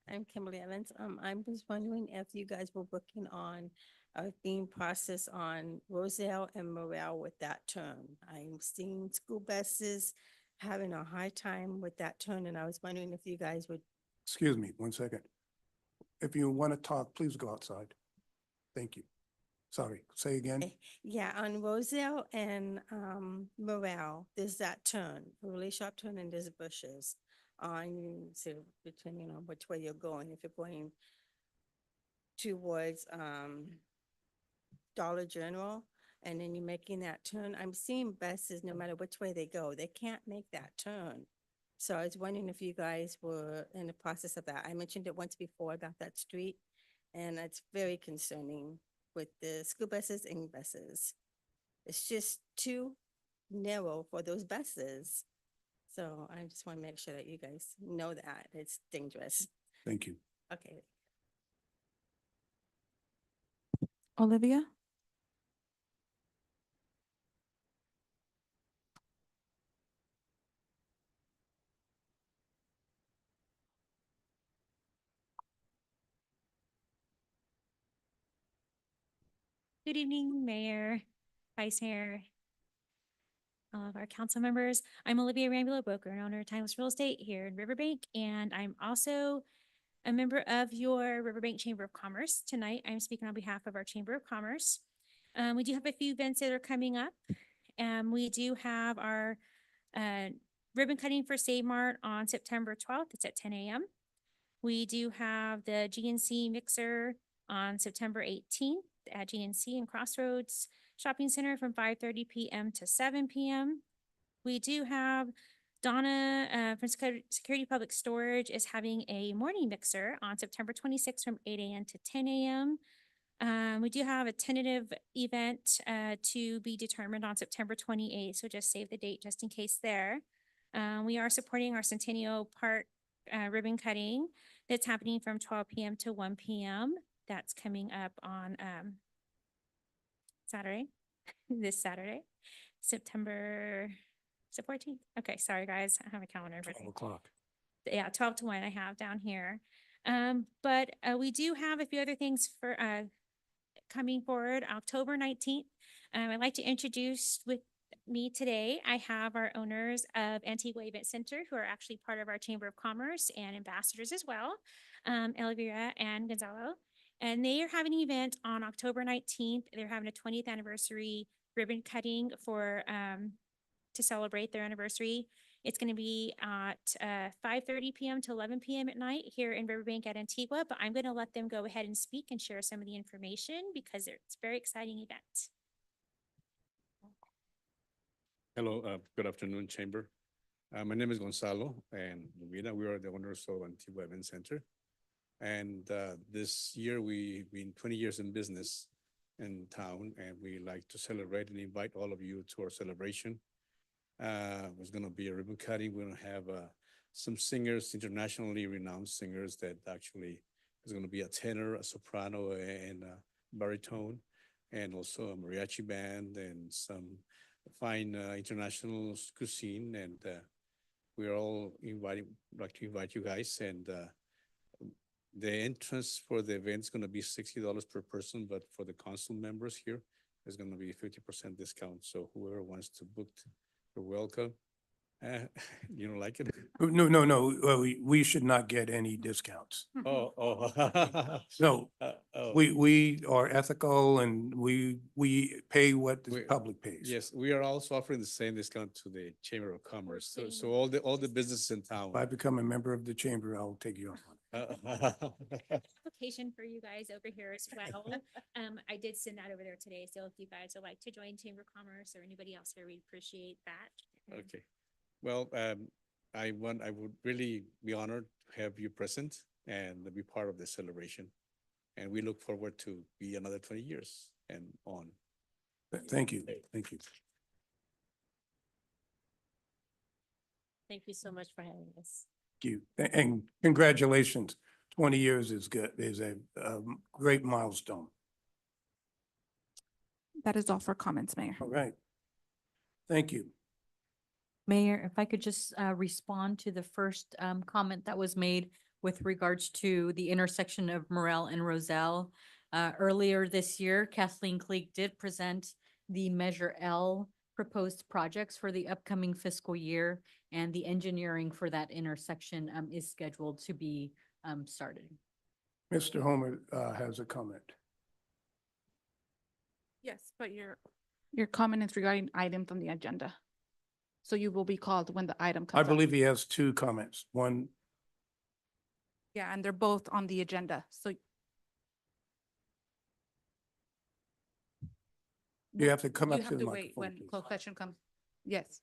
B: I'm Kimberly Evans. I'm just wondering if you guys were working on a theme process on Roselle and Morale with that turn. I'm seeing school buses having a hard time with that turn, and I was wondering if you guys would.
D: Excuse me, 1 second. If you want to talk, please go outside. Thank you. Sorry, say again.
B: Yeah, on Roselle and Morale, there's that turn, a really sharp turn, and there's bushes. So depending on which way you're going, if you're going towards Dollar General, and then you're making that turn, I'm seeing buses, no matter which way they go, they can't make that turn. So I was wondering if you guys were in the process of that. I mentioned it once before about that street, and it's very concerning with the school buses and buses. It's just too narrow for those buses. So I just want to make sure that you guys know that it's dangerous.
D: Thank you.
B: Okay.
G: Olivia?
L: Good evening, Mayor, Vice Mayor, all of our council members. I'm Olivia Rambulo, broker and owner of Timeless Real Estate here in Riverbank, and I'm also a member of your Riverbank Chamber of Commerce. Tonight, I'm speaking on behalf of our Chamber of Commerce. We do have a few events that are coming up. We do have our ribbon cutting for Save Mart on September 12th. It's at 10 a.m. We do have the GNC mixer on September 18th at GNC and Crossroads Shopping Center from 5:30 p.m. to 7 p.m. We do have Donna from Security Public Storage is having a morning mixer on September 26th from 8 a.m. to 10 a.m. We do have a tentative event to be determined on September 28th, so just save the date just in case there. We are supporting our Centennial Park ribbon cutting that's happening from 12 p.m. to 1 p.m. That's coming up on Saturday, this Saturday, September 14th. Okay, sorry guys, I have a calendar.
D: 12 o'clock.
L: Yeah, 12 to 1 I have down here. But we do have a few other things for coming forward. October 19th, I'd like to introduce with me today, I have our owners of Antigua Event Center who are actually part of our Chamber of Commerce and ambassadors as well, Elvira and Gonzalo. And they are having an event on October 19th. They're having a 20th anniversary ribbon cutting for to celebrate their anniversary. It's going to be at 5:30 p.m. to 11 p.m. at night here in Riverbank at Antigua, but I'm going to let them go ahead and speak and share some of the information because it's a very exciting event.
M: Hello, good afternoon, Chamber. My name is Gonzalo and Lubina. We are the owners of Antigua Event Center. And this year we've been 20 years in business in town, and we like to celebrate and invite all of you to our celebration. There's going to be a ribbon cutting. We're going to have some singers, internationally renowned singers that actually is going to be a tenor, a soprano, and a baritone, and also a mariachi band and some fine international cuisine. And we're all like to invite you guys. And the entrance for the event is going to be $60 per person, but for the council members here, there's going to be 50% discount. So whoever wants to book, you're welcome. You don't like it?
D: No, we should not get any discounts.
M: Oh.
D: No,
M: Oh.
D: we are ethical and we pay what the public pays.
M: Yes, we are also offering the same discount to the Chamber of Commerce. So all the businesses in town.
D: If I become a member of the chamber, I'll take you off on it.
L: Application for you guys over here as well. I did send that over there today, so if you guys would like to join Chamber of Commerce or anybody else here, we'd appreciate that.
M: Okay. Well, I would really be honored to have you present and be part of the celebration. And we look forward to be another 20 years and on.
D: Thank you. Thank you.
B: Thank you so much for having us.
D: Thank you. And congratulations. 20 years is good, is a great milestone.
G: That is all for comments, Mayor.
D: All right. Thank you.
A: Mayor, if I could just respond to the first comment that was made with regards to the intersection of Morel and Roselle. Earlier this year, Kathleen Cleek did present the Measure L proposed projects for the upcoming fiscal year, and the engineering for that intersection is scheduled to be started.
D: Mr. Homer has a comment.
G: Yes, but your comment is regarding items on the agenda. So you will be called when the item comes
D: I
G: up.
D: believe he has two comments. One,
G: Yeah, and they're both on the agenda. So
D: you have to come
G: you
D: up to
G: have
D: the
G: to wait
D: microphone,
G: when
D: please.
G: closed session comes. Yes.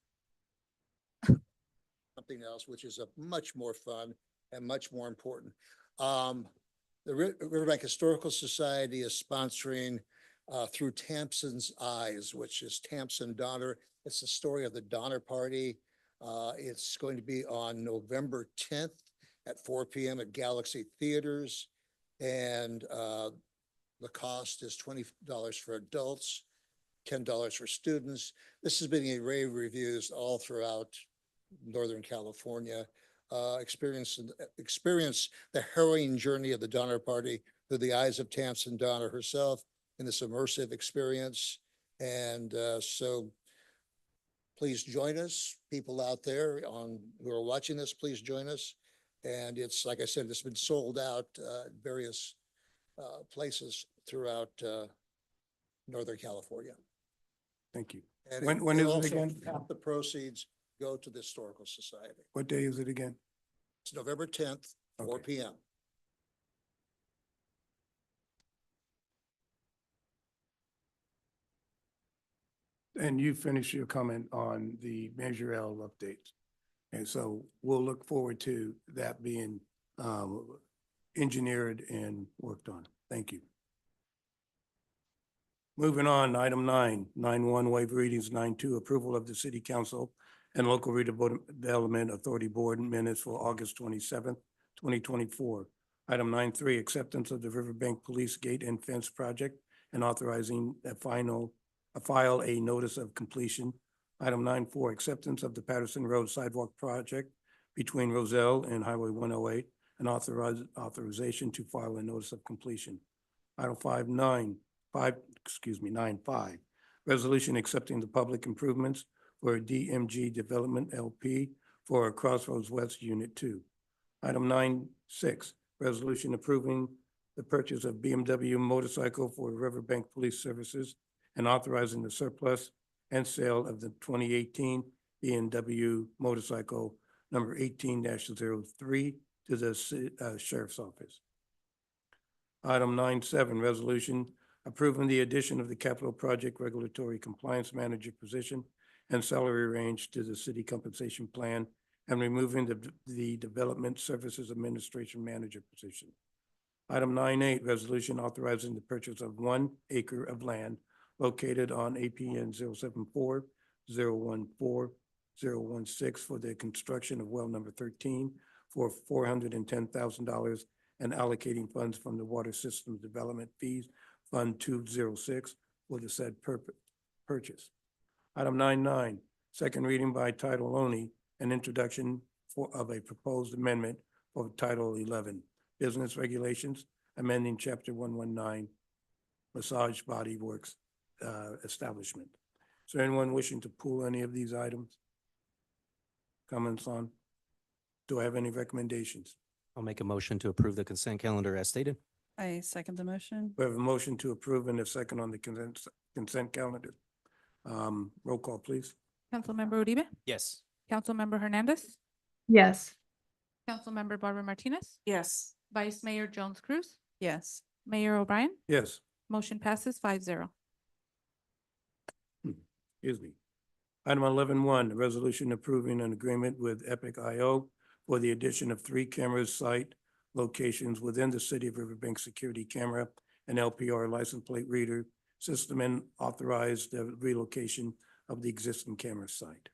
N: Something else, which is a much more fun and much more important. The Riverbank Historical Society is sponsoring through Tampson's Eyes, which is Tampson Donner. It's the story of the Donner Party. It's going to be on November 10th at 4 p.m. at Galaxy Theaters. And the cost is $20 for adults, $10 for students. This has been rave reviews all throughout Northern California. Experience the harrowing journey of the Donner Party through the eyes of Tampson Donner herself in this immersive experience. And so please join us, people out there who are watching this, please join us. And it's, like I said, it's been sold out at various places throughout Northern California.
D: Thank you.
N: And
D: When is it
N: also
D: again?
N: half the proceeds go to the Historical Society.
D: What day is it again?
N: It's November 10th, 4
D: Okay.
N: p.m.
D: And you finish your comment on the Measure L updates. And so we'll look forward to that being engineered and worked on. Thank you. Moving on, item 9.1 waive readings, 9.2 approval of the City Council and Local Redevelopment Authority Board minutes for August 27th, 2024. Item 9.3 acceptance of the Riverbank Police Gate and Fence Project and authorizing file a notice of completion. Item 9.4 acceptance of the Patterson Road Sidewalk Project between Roselle and Highway 108 and authorization to file a notice of completion. Item 9.5, resolution accepting the public improvements for DMG Development LP for Crossroads West Unit 2. Item 9.6, resolution approving the purchase of BMW motorcycle for Riverbank Police Services and authorizing the surplus and sale of the 2018 BMW motorcycle number 18-03 to the Sheriff's Office. Item 9.7, resolution approving the addition of the Capital Project Regulatory Compliance Manager position and salary range to the city compensation plan and removing the Development Services Administration Manager position. Item 9.8, resolution authorizing the purchase of 1 acre of land located on APN 074-014-016 for the construction of well number 13 for $410,000 and allocating funds from the Water Systems Development Fees Fund 206 for the said purchase. Item 9.9, second reading by title only, an introduction of a proposed amendment for Title 11, Business Regulations, amending Chapter 119, Massage Body Works Establishment. Is there anyone wishing to pull any of these items? Comments on? Do I have any recommendations?
J: I'll make a motion to approve the consent calendar as stated.
C: I second the motion.
D: We have a motion to approve and a second on the consent calendar. Roll call, please.
G: Councilmember Uribe,
J: Yes.
G: Councilmember Hernandez,
E: Yes.
G: Councilmember Barbara Martinez,
B: Yes.
G: Vice Mayor Jones Cruz,
C: Yes.
G: Mayor O'Brien,
D: Yes.
G: motion passes 5-0.
D: Excuse me. Item 11.1, a resolution approving an agreement with Epic IO for the addition of 3 camera site locations within the City of Riverbank security camera and LPR license plate reader system and authorize the relocation of the existing camera site.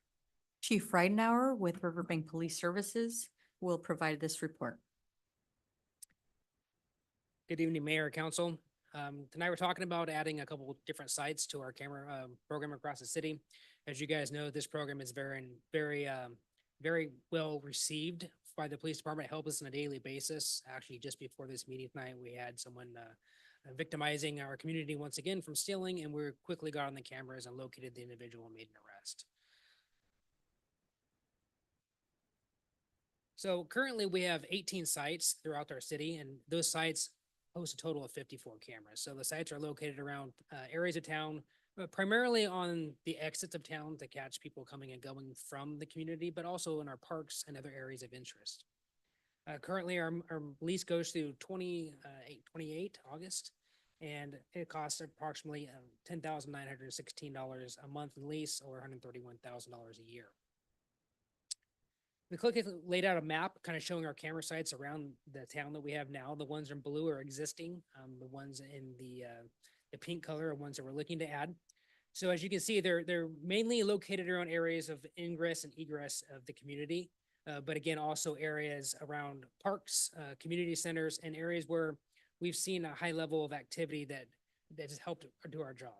A: Chief Ridenhour with Riverbank Police Services will provide this report.
O: Good evening, Mayor, Council. Tonight we're talking about adding a couple different sites to our camera program across the city. As you guys know, this program is very well received by the police department. Help us on a daily basis. Actually, just before this meeting tonight, we had someone victimizing our community once again from stealing, and we quickly got on the cameras and located the individual and made an arrest. So currently we have 18 sites throughout our city, and those sites host a total of 54 cameras. So the sites are located around areas of town, primarily on the exits of town to catch people coming and going from the community, but also in our parks and other areas of interest. Currently, our lease goes through 28 August, and it costs approximately $10,916 a month in lease or $131,000 a year. We laid out a map kind of showing our camera sites around the town that we have now. The ones in blue are existing. The ones in the pink color are ones that we're looking to add. So as you can see, they're mainly located around areas of ingress and egress of the community. But again, also areas around parks, community centers, and areas where we've seen a high level of activity that has helped do our job.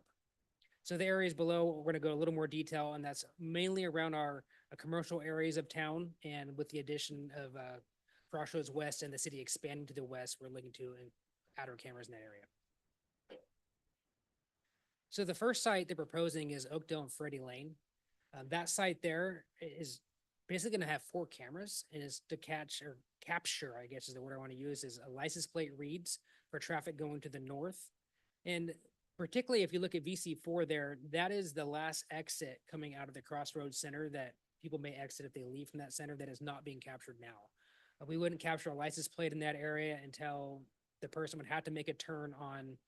O: So the areas below, we're going to go a little more detail, and that's mainly around our commercial areas of town. And with the addition of Crossroads West and the city expanding to the west, we're looking to add our cameras in that area. So the first site they're proposing is Oakdale and Freddie Lane. That site there is basically going to have 4 cameras, and is to capture, I guess is the word I want to use, is a license plate reads for traffic going to the north. And particularly if you look at VC4 there, that is the last exit coming out of the Crossroads Center that people may exit if they leave from that center that is not being captured now. We wouldn't capture a license plate in that area until the person would have to make a turn on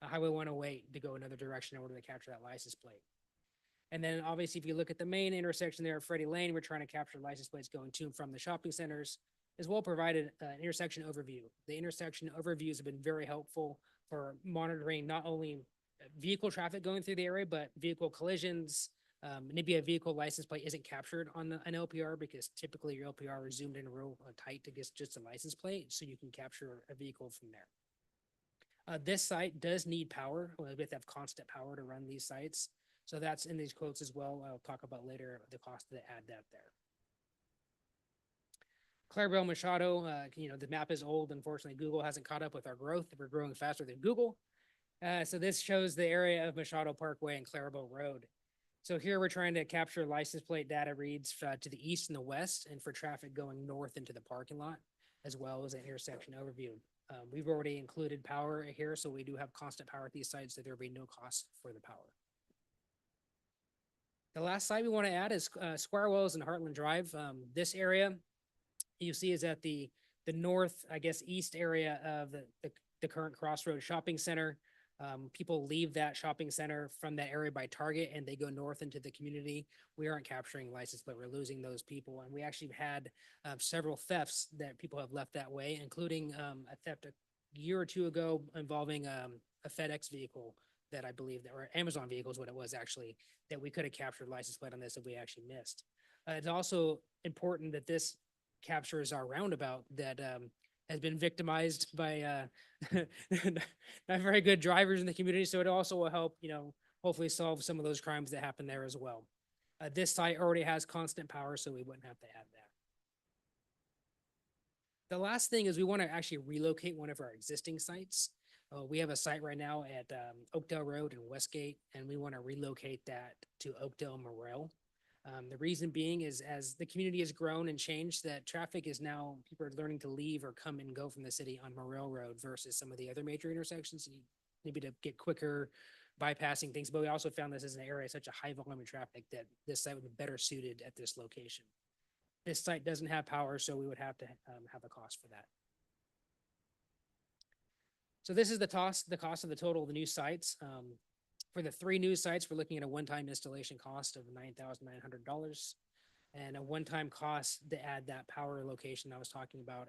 O: Highway 108 to go another direction in order to capture that license plate. And then obviously, if you look at the main intersection there at Freddie Lane, we're trying to capture license plates going to and from the shopping centers, as well provided an intersection overview. The intersection overviews have been very helpful for monitoring not only vehicle traffic going through the area, but vehicle collisions. Maybe a vehicle license plate isn't captured on an LPR because typically your LPR is zoomed in real tight to get just a license plate, so you can capture a vehicle from there. This site does need power. We have to have constant power to run these sites. So that's in these quotes as well. I'll talk about later the cost to add that there. Clarabelle Machado, the map is old. Unfortunately, Google hasn't caught up with our growth. We're growing faster than Google. So this shows the area of Machado Parkway and Clarabelle Road. So here we're trying to capture license plate data reads to the east and the west, and for traffic going north into the parking lot, as well as an intersection overview. We've already included power here, so we do have constant power at these sites, so there will be no cost for the power. The last site we want to add is Square Wells and Heartland Drive. This area you see is at the north, I guess, east area of the current Crossroads Shopping Center. People leave that shopping center from that area by Target and they go north into the community. We aren't capturing license, but we're losing those people. And we actually had several thefts that people have left that way, including a theft a year or two ago involving a FedEx vehicle that I believe that, or Amazon vehicle is what it was actually, that we could have captured license plate on this if we actually missed. It's also important that this captures our roundabout that has been victimized by not very good drivers in the community. So it also will help, hopefully solve some of those crimes that happen there as well. This site already has constant power, so we wouldn't have to add that. The last thing is we want to actually relocate one of our existing sites. We have a site right now at Oakdale Road and Westgate, and we want to relocate that to Oakdale Morel. The reason being is as the community has grown and changed, that traffic is now, people are learning to leave or come and go from the city on Morel Road versus some of the other major intersections, maybe to get quicker bypassing things. But we also found this as an area, such a high volume of traffic, that this site would be better suited at this location. This site doesn't have power, so we would have to have a cost for that. So this is the cost of the total of the new sites. For the 3 new sites, we're looking at a one-time installation cost of $9,900 and a one-time cost to add that power location I was talking about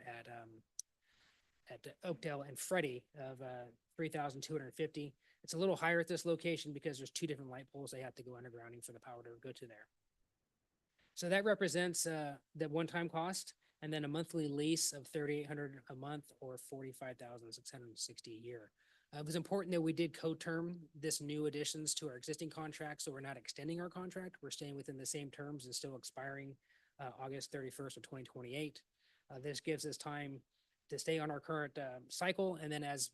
O: at Oakdale and Freddie of $3,250. It's a little higher at this location because there's 2 different light poles. They have to go undergrounding for the power to go to there. So that represents the one-time cost, and then a monthly lease of $3,800 a month or $45,660 a year. It was important that we did co-term this new additions to our existing contract, so we're not extending our contract. We're staying within the same terms and still expiring August 31st of 2028. This gives us time to stay on our current cycle, and then as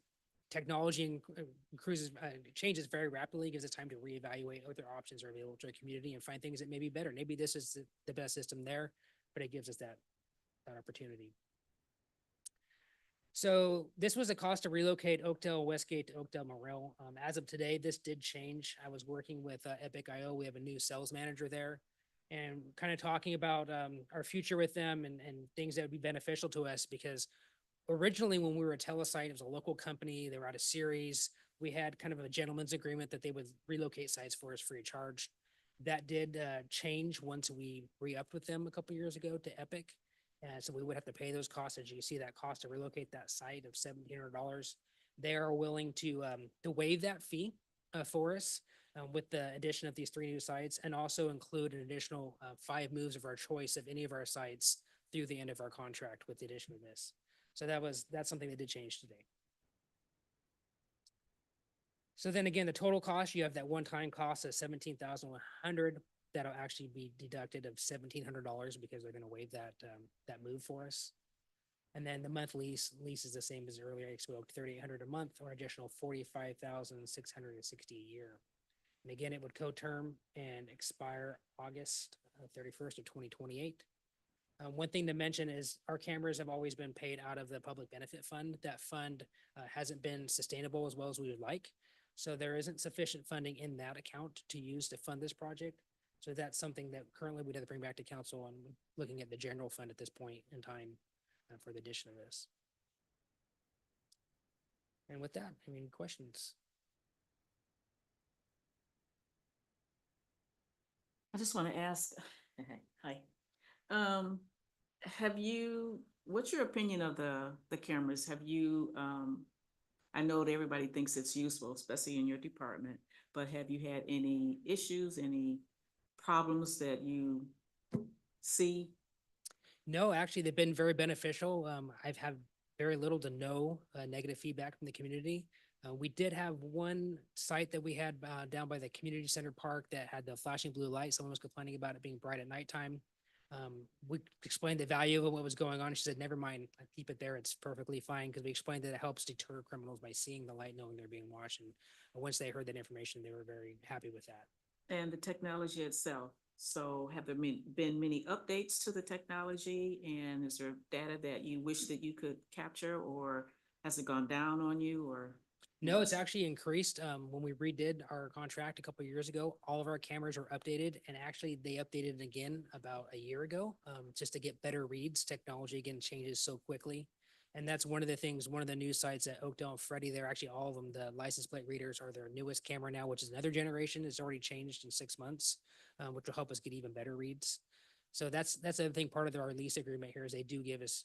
O: technology changes very rapidly, gives us time to reevaluate what other options are available to our community and find things that may be better. Maybe this is the best system there, but it gives us that opportunity. So this was a cost to relocate Oakdale Westgate to Oakdale Morel. As of today, this did change. I was working with Epic.io. We have a new sales manager there and kind of talking about our future with them and things that would be beneficial to us, because originally when we were a Telesite, it was a local company. They were out of series. We had kind of a gentleman's agreement that they would relocate sites for us free of charge. That did change once we re-upped with them a couple years ago to Epic. So we would have to pay those costs. As you can see, that cost to relocate that site of $1,700. They are willing to waive that fee for us with the addition of these 3 new sites, and also include an additional 5 moves of our choice of any of our sites through the end of our contract with the addition of this. So that's something that did change today. So then again, the total cost, you have that one-time cost of $17,100. That'll actually be deducted of $1,700 because they're going to waive that move for us. And then the monthly lease is the same as earlier. I spoke $3,800 a month or additional $45,660 a year. And again, it would co-term and expire August 31st of 2028. One thing to mention is our cameras have always been paid out of the public benefit fund. That fund hasn't been sustainable as well as we would like. So there isn't sufficient funding in that account to use to fund this project. So that's something that currently we'd have to bring back to council on looking at the general fund at this point in time for the addition of this. And with that, any questions?
B: I just want to ask, hi. What's your opinion of the cameras? Have you, I know that everybody thinks it's useful, especially in your department, but have you had any issues, any problems that you see?
O: No, actually, they've been very beneficial. I've had very little to no negative feedback from the community. We did have one site that we had down by the community center park that had the flashing blue light. Someone was complaining about it being bright at nighttime. We explained the value of what was going on. She said, never mind, keep it there. It's perfectly fine, because we explained that it helps deter criminals by seeing the light, knowing they're being watched. And once they heard that information, they were very happy with that.
B: And the technology itself. So have there been many updates to the technology, and is there data that you wish that you could capture, or has it gone down on you, or?
O: No, it's actually increased. When we redid our contract a couple of years ago, all of our cameras were updated, and actually they updated it again about a year ago, just to get better reads. Technology again changes so quickly. And that's one of the things, one of the new sites at Oakdale and Freddie, they're actually all of them, the license plate readers are their newest camera now, which is another generation. It's already changed in 6 months, which will help us get even better reads. So that's the other thing, part of our lease agreement here is they do give us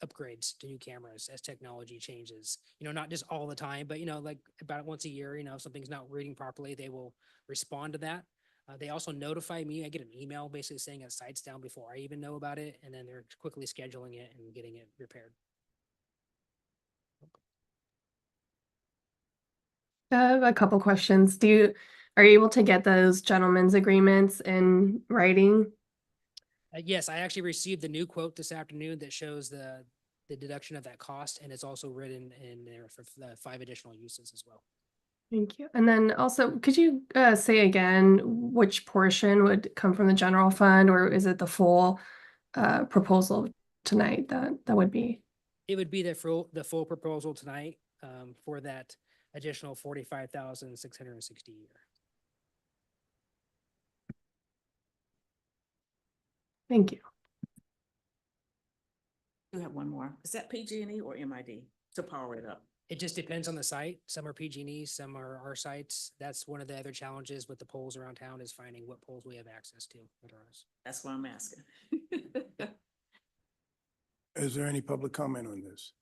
O: upgrades to new cameras as technology changes. You know, not just all the time, but you know, like about once a year, you know, if something's not reading properly, they will respond to that. They also notify me. I get an email basically saying a site's down before I even know about it, and then they're quickly scheduling it and getting it repaired.
E: I have a couple questions. Are you able to get those gentlemen's agreements in writing?
O: Yes, I actually received the new quote this afternoon that shows the deduction of that cost, and it's also written in there for the 5 additional uses as well.
E: Thank you. And then also, could you say again which portion would come from the general fund, or is it the full proposal tonight that would be?
O: It would be the full proposal tonight for that additional 45,660 a year.
E: Thank you.
B: You have one more. Is that PG&E or MID to power it up?
O: It just depends on the site. Some are PG&E, some are our sites. That's one of the other challenges with the poles around town is finding what poles we have access to.
B: That's what I'm asking.
D: Is there any public comment on this?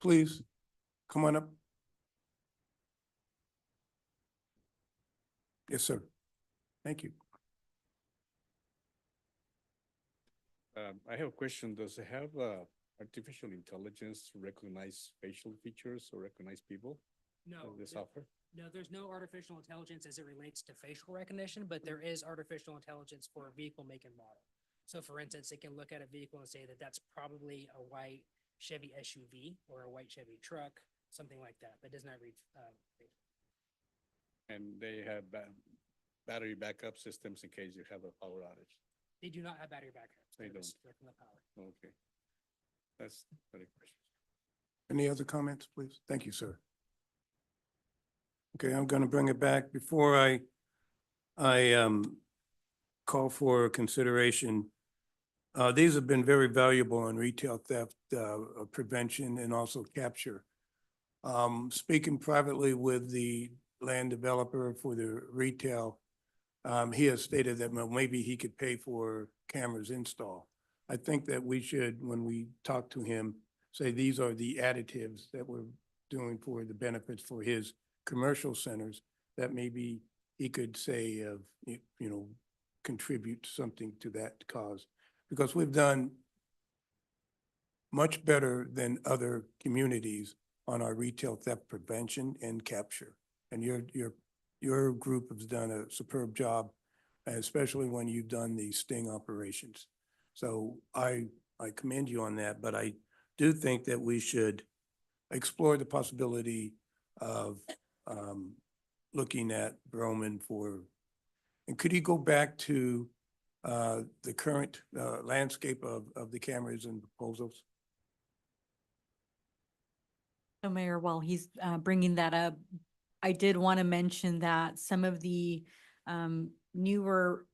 D: Please, come on up. Yes, sir. Thank you.
M: I have a question. Does it have artificial intelligence to recognize facial features or recognize people?
O: No.
M: The software?
O: No, there's no artificial intelligence as it relates to facial recognition, but there is artificial intelligence for a vehicle make and model. So for instance, it can look at a vehicle and say that that's probably a white Chevy SUV or a white Chevy truck, something like that, but does not read.
M: And they have battery backup systems in case you have a power outage.
O: They do not have battery backup.
M: They don't.
O: Direct from the power.
M: Okay. That's very question.
D: Any other comments, please? Thank you, sir. Okay, I'm going to bring it back. Before I call for consideration, these have been very valuable in retail theft prevention and also capture. Speaking privately with the land developer for the retail, he has stated that maybe he could pay for cameras install. I think that we should, when we talk to him, say these are the additives that we're doing for the benefits for his commercial centers, that maybe he could say, contribute something to that cause. Because we've done much better than other communities on our retail theft prevention and capture. And your group has done a superb job, especially when you've done the sting operations. So I commend you on that, but I do think that we should explore the possibility of looking at Broman for, and could you go back to the current landscape of the cameras and proposals?
A: So Mayor, while he's bringing that up, I did want to mention that some of the newer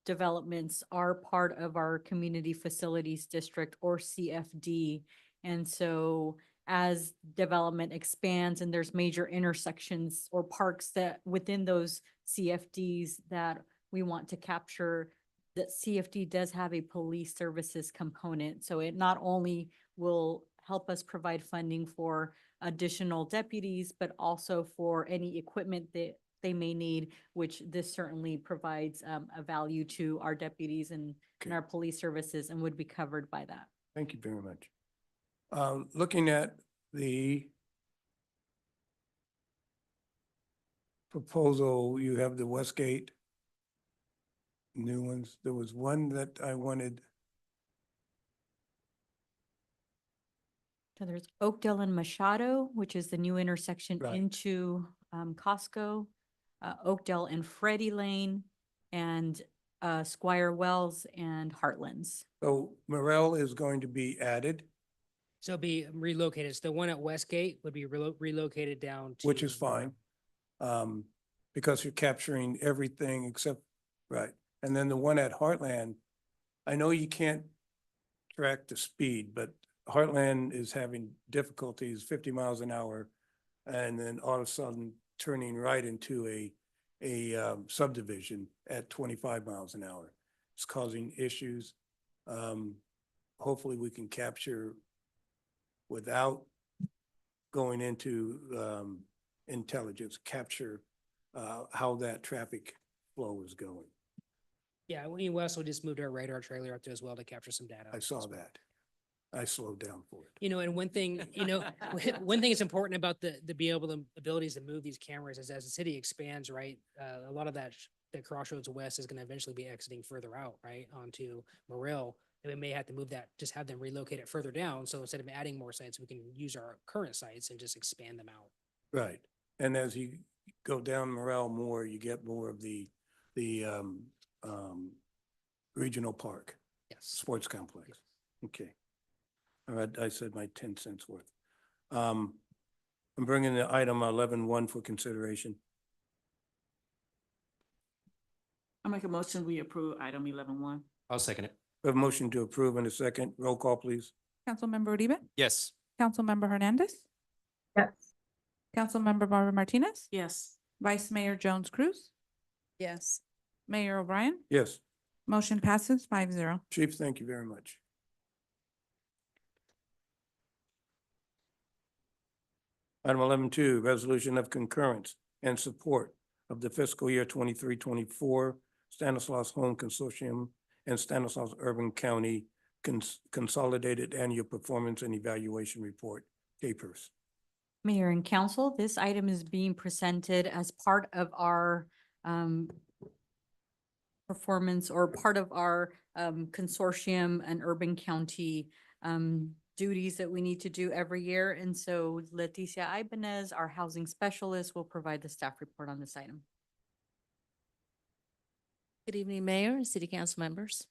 A: developments are part of our Community Facilities District or CFD. And so as development expands and there's major intersections or parks that within those CFDs that we want to capture, that CFD does have a police services component. So it not only will help us provide funding for additional deputies, but also for any equipment that they may need, which this certainly provides a value to our deputies and our police services and would be covered by that.
D: Thank you very much. Looking at the proposal, you have the Westgate new ones. There was one that I wanted.
A: So there's Oakdale and Machado, which is the new intersection
D: Right.
A: into Costco, Oakdale and Freddie Lane, and Squire Wells and Heartlands.
D: So Morel is going to be added,
O: So it'll be relocated. So the one at Westgate would be relocated down to.
D: which is fine. Because you're capturing everything except, right. And then the one at Heartland, I know you can't track the speed, but Heartland is having difficulties 50 miles an hour. And then all of a sudden turning right into a subdivision at 25 miles an hour. It's causing issues. Hopefully we can capture without going into intelligence, capture how that traffic flow is going.
O: Yeah, we also just moved our radar trailer up there as well to capture some data.
D: I saw
O: as well.
D: that. I slowed down for it.
O: You know, and one thing, one thing that's important about the abilities to move these cameras is as the city expands, right? A lot of that, the Crossroads West is going to eventually be exiting further out, right? Onto Morrill. And we may have to move that, just have them relocate it further down. So instead of adding more sites, we can use our current sites and just expand them out.
D: Right. And as you go down Morrell more, you get more of the regional park.
O: Yes.
D: Sports complex.
O: Yes.
D: Okay. All right, I said my 10 cents worth. I'm bringing the item 11-1 for consideration.
B: I make a motion, we approve item 11-1.
J: I'll second it.
D: We have a motion to approve in a second. Roll call, please.
P: Councilmember Uribe?
J: Yes.
P: Councilmember Hernandez?
E: Yes.
P: Councilmember Barbara Martinez?
B: Yes.
P: Vice Mayor Jones Cruz?
C: Yes.
P: Mayor O'Brien?
D: Yes.
P: Motion passes 5-0.
D: Chief, thank you very much. Item 11-2, resolution of concurrence and support of the fiscal year 23-24 Stanislaus Home Consortium and Stanislaus Urban County Consolidated Annual Performance and Evaluation Report, CAPERS.
A: Mayor and Council, this item is being presented as part of our performance or part of our consortium and urban county duties that we need to do every year. And so Leticia Ibanez, our housing specialist, will provide the staff report on this item.
Q: Good evening, Mayor and City Council members.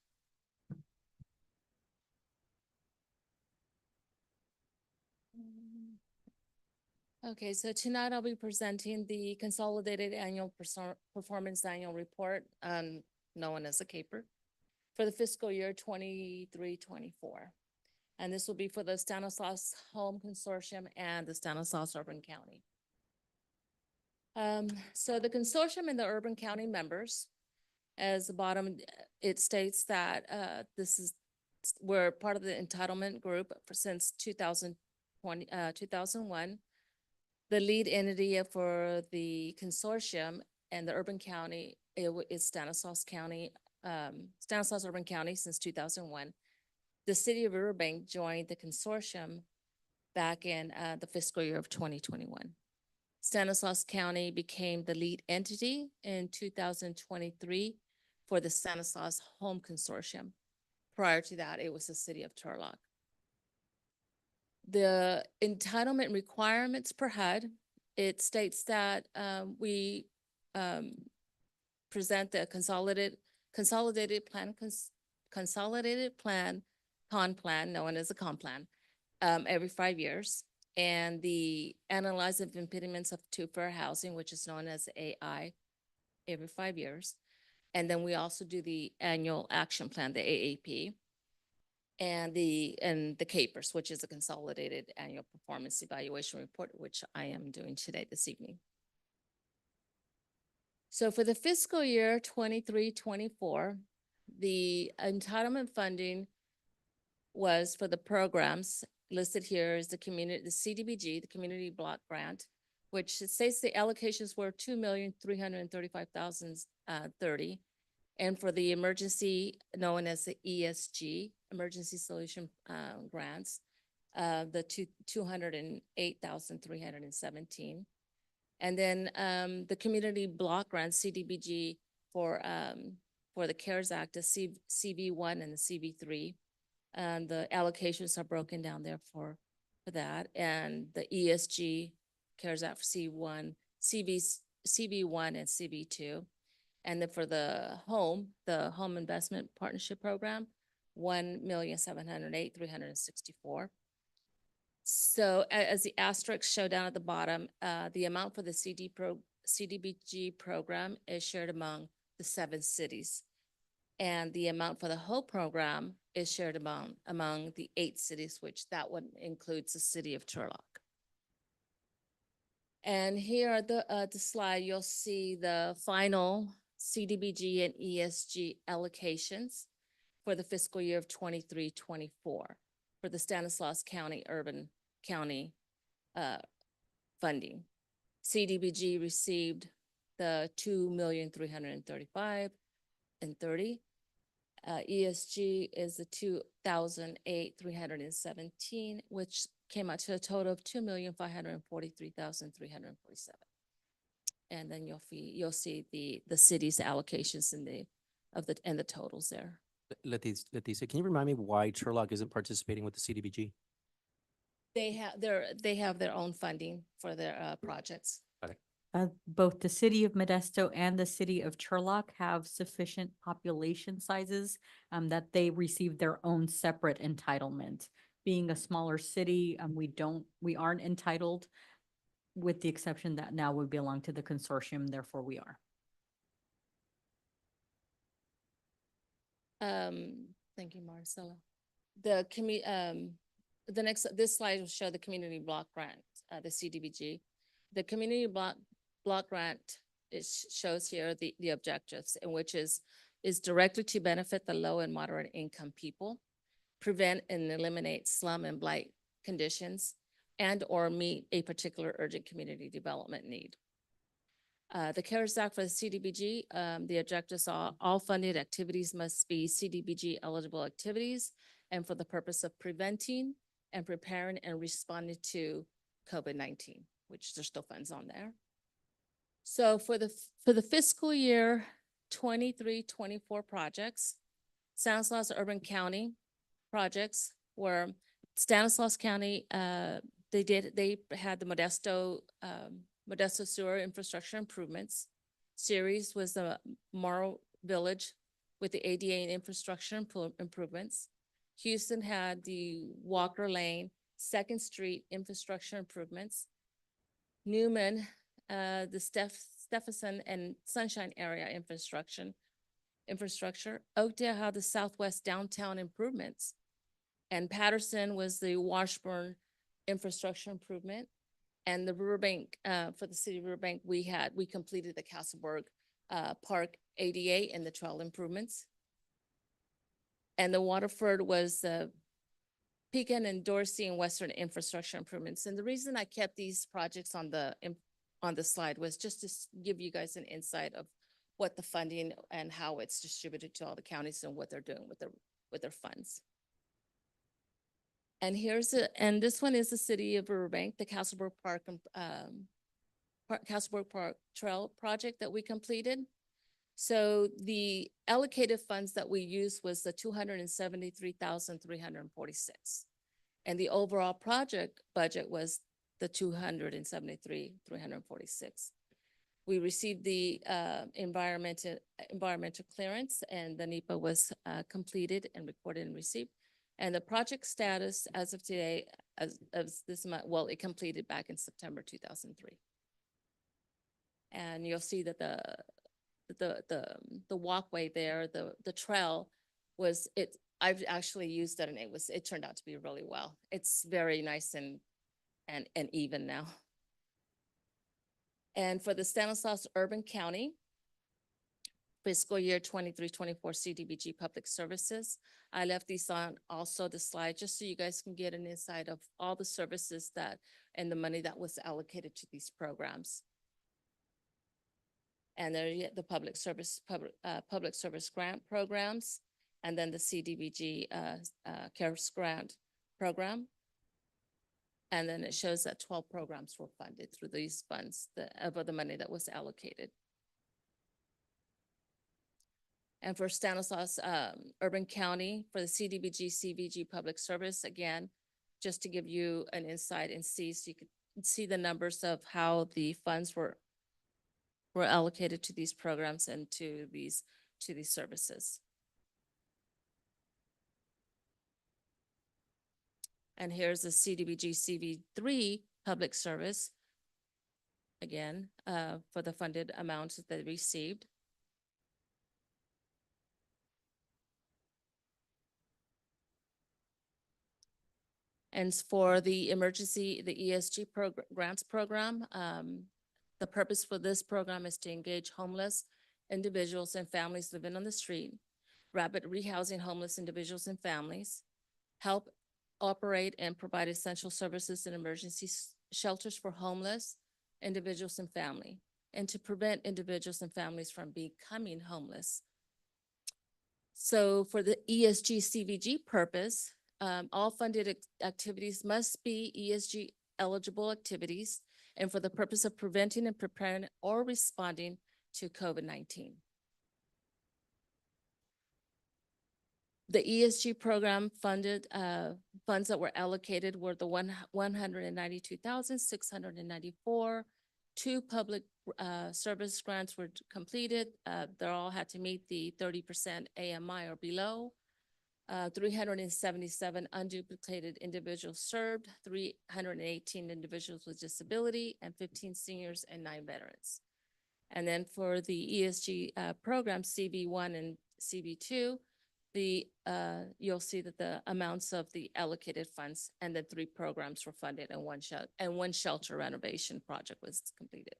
Q: Okay, so tonight I'll be presenting the Consolidated Annual Performance Annual Report, known as the CAPER, for the fiscal year 23-24. And this will be for the Stanislaus Home Consortium and the Stanislaus Urban County. So the consortium and the urban county members, as the bottom, it states that we're part of the entitlement group since 2001. The lead entity for the consortium and the urban county is Stanislaus County, Stanislaus Urban County since 2001. The city of Riverbank joined the consortium back in the fiscal year of 2021. Stanislaus County became the lead entity in 2023 for the Stanislaus Home Consortium. Prior to that, it was the city of Turlock. The entitlement requirements per HUD, it states that we present the consolidated plan, CON plan, known as a CON plan, every 5 years. And the analyze of impediments to fair housing, which is known as AI, every 5 years. And then we also do the annual action plan, the AAP, and the CAPERS, which is a Consolidated Annual Performance Evaluation Report, which I am doing today, this evening. So for the fiscal year 23-24, the entitlement funding was for the programs listed here is the CDBG, the Community Block Grant, which it states the allocations were $2,335,030. And for the emergency, known as the ESG, Emergency Solution Grants, the $208,317. And then the Community Block Grant, CDBG, for the CARES Act, the CV1 and the CV3. The allocations are broken down there for that. And the ESG, CARES Act for CV1 and CV2. And then for the Home Investment Partnership Program, $1,708,364. So as the asterisks show down at the bottom, the amount for the CDBG program is shared among the 7 cities. And the amount for the whole program is shared among the 8 cities, which that one includes the city of Turlock. And here are the slide, you'll see the final CDBG and ESG allocations for the fiscal year of 23-24 for the Stanislaus County Urban County funding. CDBG received the 2,335,030. ESG is the 2,008,317, which came out to a total of 2,543,347. And then you'll see the city's allocations in the totals there.
J: Leticia, can you remind me why Turlock isn't participating with the CDBG?
Q: They have their own funding for their projects.
A: Both the city of Modesto and the city of Turlock have sufficient population sizes that they receive their own separate entitlement. Being a smaller city, we aren't entitled, with the exception that now we belong to the consortium, therefore we are.
Q: Thank you, Marcella. This slide will show the community block grant, the CDBG. The community block grant, shows here the objectives, in which is directly to benefit the low and moderate income people, prevent and eliminate slum and blight conditions, and or meet a particular urgent community development need. The CARES Act for the CDBG, the objectives are all funded activities must be CDBG eligible activities and for the purpose of preventing and preparing and responding to COVID-19, which there's still funds on there. So for the fiscal year 23-24 projects, Stanislaus Urban County projects were Stanislaus County, they had the Modesto sewer infrastructure improvements. Ceres was the Morrow Village with the ADA and infrastructure improvements. Houston had the Walker Lane, 2nd Street infrastructure improvements. Newman, the Stephenson and Sunshine area infrastructure. Oakdale had the Southwest downtown improvements. And Patterson was the Washburn infrastructure improvement. And the Riverbank, for the city of Riverbank, we completed the Castleberg Park ADA and the trail improvements. And the Waterford was the Pekin and Dorsey and Western infrastructure improvements. And the reason I kept these projects on the slide was just to give you guys an insight of what the funding and how it's distributed to all the counties and what they're doing with their funds. And this one is the city of Riverbank, the Castleberg Park Trail project that we completed. So the allocated funds that we used was the 273,346. And the overall project budget was the 273,346. We received the environmental clearance, and the NEPA was completed and recorded and received. And the project status as of today, as this month, well, it completed back in September 2003. And you'll see that the walkway there, the trail was it. I've actually used it, and it turned out to be really well. It's very nice and even now. And for the Stanislaus Urban County fiscal year 23-24 CDBG public services, I left these on also the slide just so you guys can get an insight of all the services and the money that was allocated to these programs. And there the public service grant programs, and then the CDBG CARES grant program. And then it shows that 12 programs were funded through these funds, of the money that was allocated. And for Stanislaus Urban County, for the CDBG, CVG public service, again, just to give you an insight and so you could see the numbers of how the funds were allocated to these programs and to these services. And here's the CDBG CV3 public service, again, for the funded amounts that they received. And for the emergency, the ESG grants program, the purpose for this program is to engage homeless individuals and families living on the street, rapid rehousing homeless individuals and families, help operate and provide essential services in emergency shelters for homeless individuals and family, and to prevent individuals and families from becoming homeless. So for the ESG CVG purpose, all funded activities must be ESG eligible activities and for the purpose of preventing and preparing or responding to COVID-19. The ESG program funded funds that were allocated were the 192,694. 2 public service grants were completed. They all had to meet the 30% AMI or below. 377 unduplicated individuals served, 318 individuals with disability, and 15 seniors and 9 veterans. And then for the ESG program, CB1 and CB2, you'll see that the amounts of the allocated funds and the 3 programs were funded and one shelter renovation project was completed.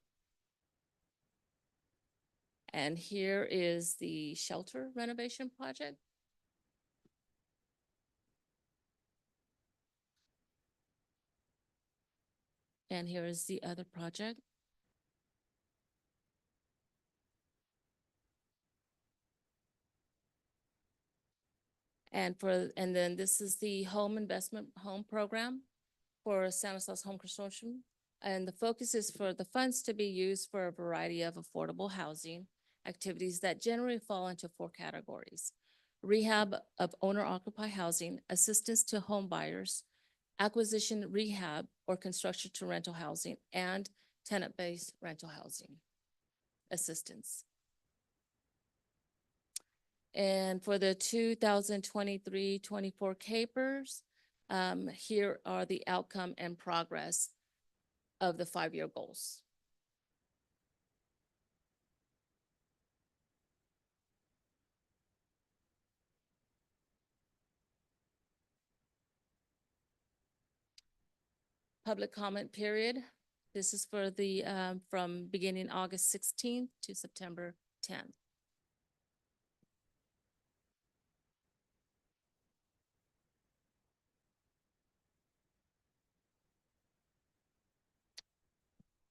Q: And here is the shelter renovation project. And here is the other project. And then this is the home program for Stanislaus Home Consortium. And the focus is for the funds to be used for a variety of affordable housing activities that generally fall into 4 categories: rehab of owner-occupied housing, assistance to home buyers, acquisition, rehab, or construction to rental housing, and tenant-based rental housing assistance. And for the 2023-24 CAPERS, here are the outcome and progress of the 5-year goals. Public comment period. This is for the, from beginning August 16th to September 10th.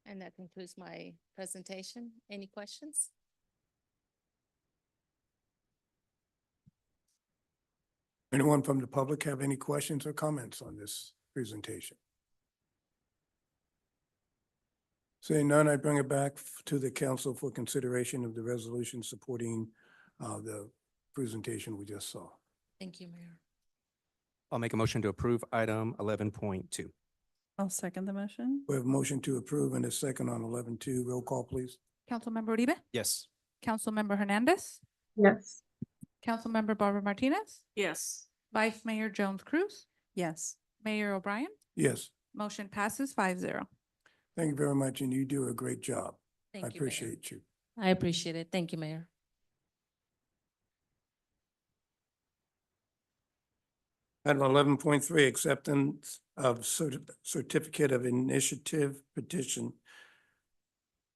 Q: And that concludes my presentation. Any questions?
D: Anyone from the public have any questions or comments on this presentation? Seeing none, I bring it back to the council for consideration of the resolution supporting the presentation we just saw.
Q: Thank you, Mayor.
J: I'll make a motion to approve item 11.2.
C: I'll second the motion.
D: We have a motion to approve and a second on 11.2. Roll call, please.
P: Councilmember Uribe?
J: Yes.
P: Councilmember Hernandez?
E: Yes.
P: Councilmember Barbara Martinez?
B: Yes.
P: Vice Mayor Jones Cruz?
C: Yes.
P: Mayor O'Brien?
D: Yes,
P: Motion passes 5-0.
D: thank you very much, and you do a great job.
Q: Thank
D: I
Q: you, Mayor.
D: appreciate you.
Q: I appreciate it. Thank you, Mayor.
D: Item 11.3, acceptance of certificate of initiative petition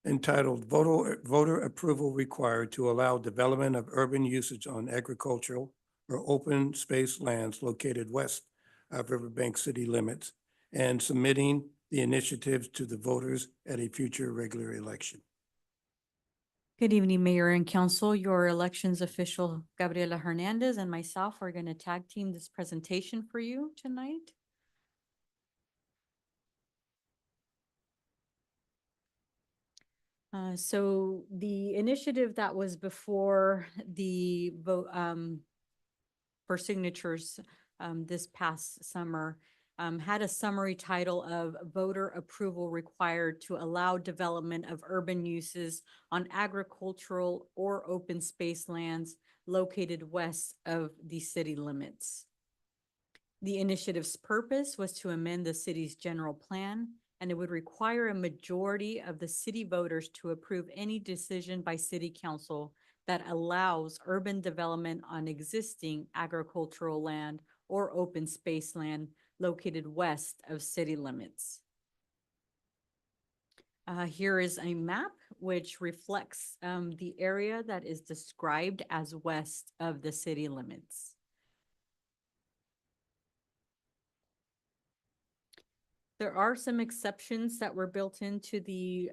D: entitled Voter Approval Required to Allow Development of Urban Usage on Agricultural or Open Space Lands Located West of Riverbank City Limits, and submitting the initiatives to the voters at a future regular election.
A: Good evening, Mayor and Council. Your elections official, Gabriela Hernandez, and myself are going to tag team this presentation for you tonight. So the initiative that was before the vote for signatures this past summer had a summary title of Voter Approval Required to Allow Development of Urban Uses on Agricultural or Open Space Lands Located West of the City Limits. The initiative's purpose was to amend the city's general plan, and it would require a majority of the city voters to approve any decision by city council that allows urban development on existing agricultural land or open space land located west of city limits. Here is a map which reflects the area that is described as west of the city limits. There are some exceptions that were built into the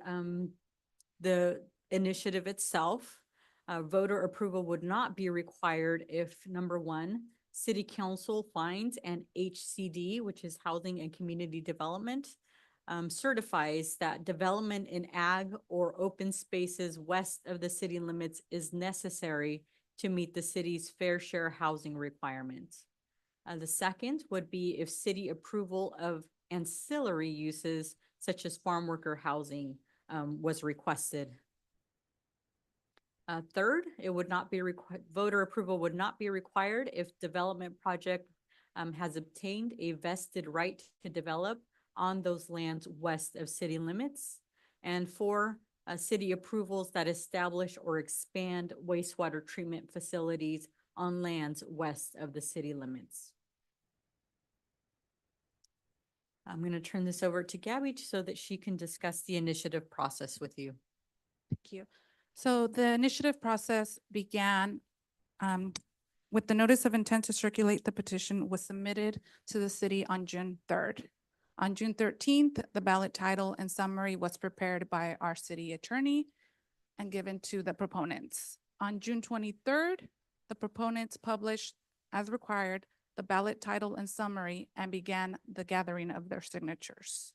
A: initiative itself. Voter approval would not be required if, number one, city council finds and HCD, which is Housing and Community Development, certifies that development in ag or open spaces west of the city limits is necessary to meet the city's fair share housing requirements. The second would be if city approval of ancillary uses such as farm worker housing was requested. Third, it would not be voter approval would not be required if development project has obtained a vested right to develop on those lands west of city limits. And four, city approvals that establish or expand wastewater treatment facilities on lands west of the city limits. I'm going to turn this over to Gabby so that she can discuss the initiative process with you.
P: Thank you. So the initiative process began with the notice of intent to circulate the petition was submitted to the city on June 3rd. On June 13th, the ballot title and summary was prepared by our city attorney and given to the proponents. On June 23rd, the proponents published, as required, the ballot title and summary and began the gathering of their signatures.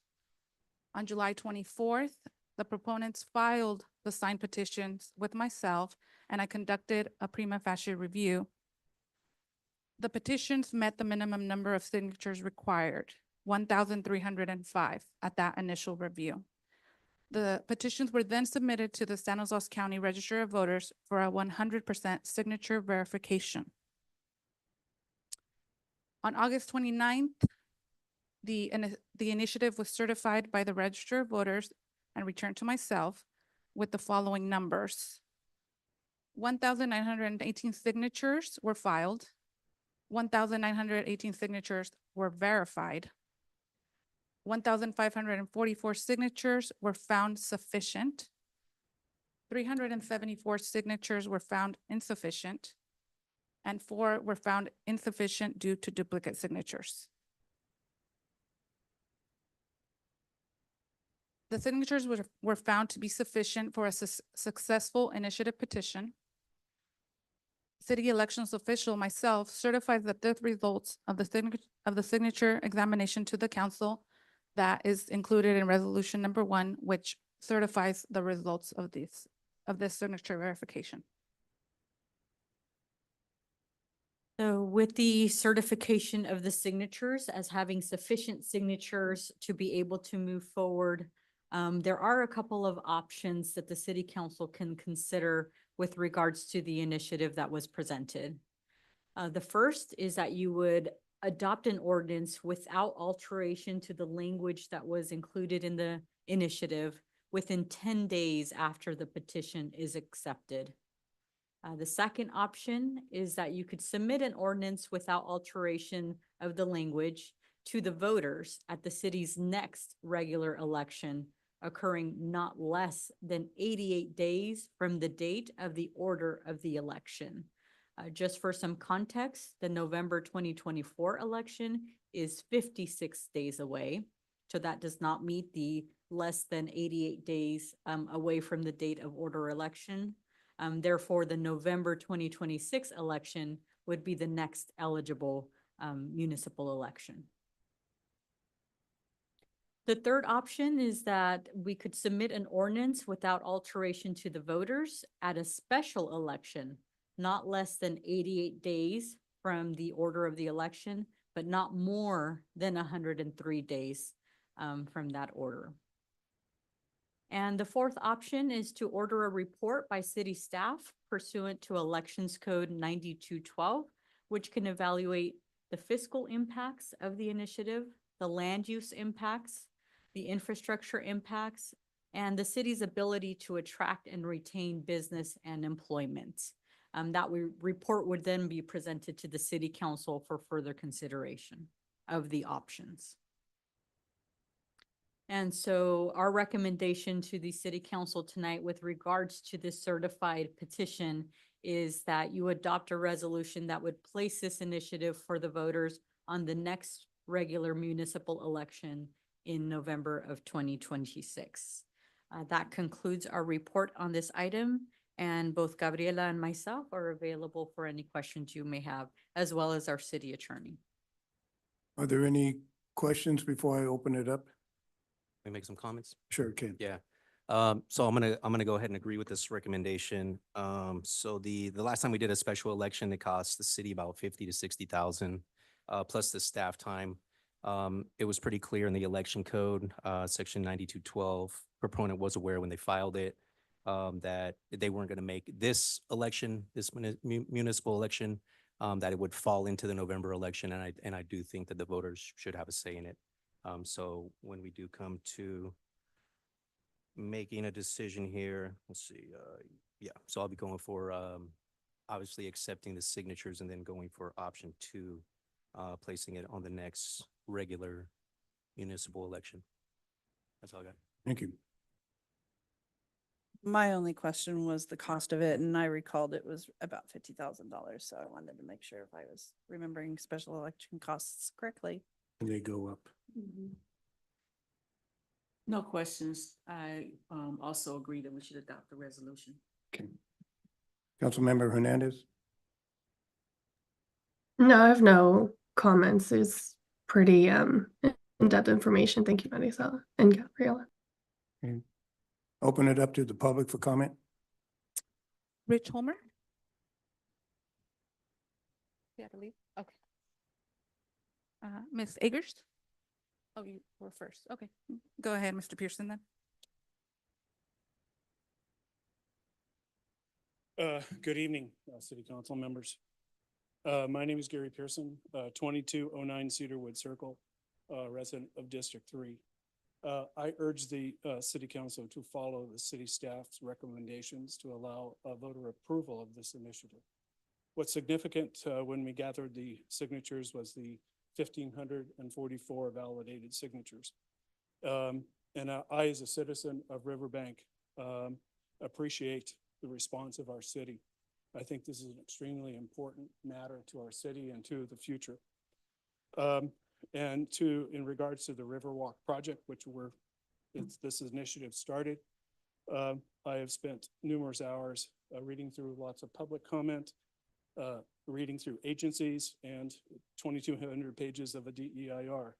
P: On July 24th, the proponents filed the signed petitions with myself, and I conducted a prima facie review. The petitions met the minimum number of signatures required, 1,305 at that initial review. The petitions were then submitted to the Stanislaus County Register of Voters for a 100% signature verification. On August 29th, the initiative was certified by the Register of Voters and returned to myself with the following numbers. 1,918 signatures were filed. 1,918 signatures were verified. 1,544 signatures were found sufficient. 374 signatures were found insufficient, and 4 were found insufficient due to duplicate signatures. The signatures were found to be sufficient for a successful initiative petition. City elections official, myself, certifies that the results of the signature examination to the council that is included in resolution number 1, which certifies the results of this signature verification.
A: So with the certification of the signatures as having sufficient signatures to be able to move forward, there are a couple of options that the city council can consider with regards to the initiative that was presented. The first is that you would adopt an ordinance without alteration to the language that was included in the initiative within 10 days after the petition is accepted. The second option is that you could submit an ordinance without alteration of the language to the voters at the city's next regular election, occurring not less than 88 days from the date of the order of the election. Just for some context, the November 2024 election is 56 days away. So that does not meet the less than 88 days away from the date of order election. Therefore, the November 2026 election would be the next eligible municipal election. The third option is that we could submit an ordinance without alteration to the voters at a special election, not less than 88 days from the order of the election, but not more than 103 days from that order. And the fourth option is to order a report by city staff pursuant to Elections Code 9212, which can evaluate the fiscal impacts of the initiative, the land use impacts, the infrastructure impacts, and the city's ability to attract and retain business and employment. That report would then be presented to the city council for further consideration. of the options. And so our recommendation to the city council tonight with regards to this certified petition is that you adopt a resolution that would place this initiative for the voters on the next regular municipal election in November of 2026. That concludes our report on this item, and both Gabriela and myself are available for any questions you may have, as well as our city attorney.
D: Are there any questions before I open it up?
J: Let me make some comments.
D: Sure, Ken.
J: Yeah. So I'm gonna go ahead and agree with this recommendation. So the last time we did a special election, it cost the city about 50 to 60,000, plus the staff time. It was pretty clear in the election code, section 9212. Proponent was aware when they filed it, that they weren't gonna make this election, this municipal election, that it would fall into the November election, and I do think that the voters should have a say in it. So when we do come to making a decision here, let's see, yeah, so I'll be going for, obviously accepting the signatures and then going for option 2, placing it on the next regular municipal election. That's all I got.
D: Thank you.
C: My only question was the cost of it, and I recalled it was about $50,000, so I wanted to make sure if I was remembering special election costs correctly.
D: And they go up.
B: No questions. I also agree that we should adopt the resolution.
D: Okay. Councilmember Hernandez?
E: No, I have no comments. It's pretty in-depth information. Thank you, Marisela and Gabriela.
D: Okay. Open it up to the public for comment.
P: Rich Homer? You have to leave? Okay. Ms. Agers? Oh, you were first. Okay. Go ahead, Mr. Pearson, then.
R: Good evening, City Council members. My name is Gary Pearson, 2209 Cedarwood Circle, resident of District 3. I urge the City Council to follow the city staff's recommendations to allow voter approval of this initiative. What's significant when we gathered the signatures was the 1,544 validated signatures. And I, as a citizen of Riverbank, appreciate the response of our city. I think this is an extremely important matter to our city and to the future. And in regards to the Riverwalk project, which this initiative started, I have spent numerous hours reading through lots of public comment, reading through agencies, and 2,200 pages of a DEIR.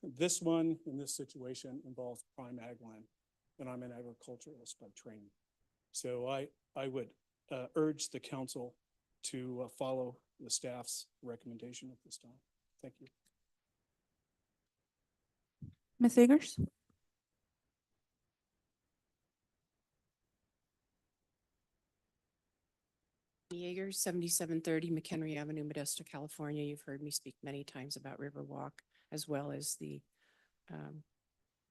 R: This one, in this situation, involves prime ag land, and I'm an agriculturalist by training. So I would urge the council to follow the staff's recommendation at this time. Thank you.
P: Ms. Agers?
S: Yeager, 7730 McHenry Avenue, Modesto, California. You've heard me speak many times about Riverwalk, as well as the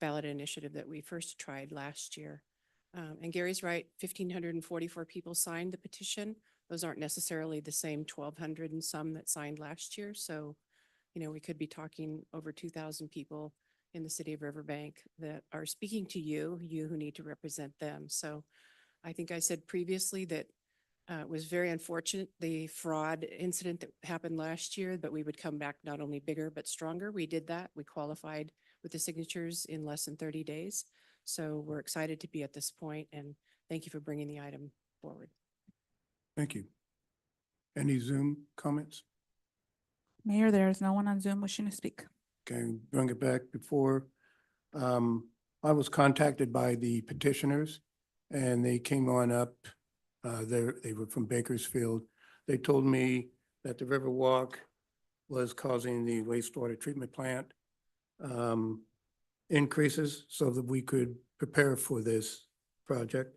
S: ballot initiative that we first tried last year. And Gary's right, 1,544 people signed the petition. Those aren't necessarily the same 1,200 and some that signed last year. So, you know, we could be talking over 2,000 people in the city of Riverbank that are speaking to you who need to represent them. So I think I said previously that it was very unfortunate, the fraud incident that happened last year, but we would come back not only bigger, but stronger. We did that. We qualified with the signatures in less than 30 days. So we're excited to be at this point, and thank you for bringing the item forward.
D: Thank you. Any Zoom comments?
P: Mayor, there is no one on Zoom wishing to speak.
D: Okay, bring it back before. I was contacted by the petitioners and they came on up. They were from Bakersfield. They told me that the Riverwalk was causing the wastewater treatment plant increases so that we could prepare for this project.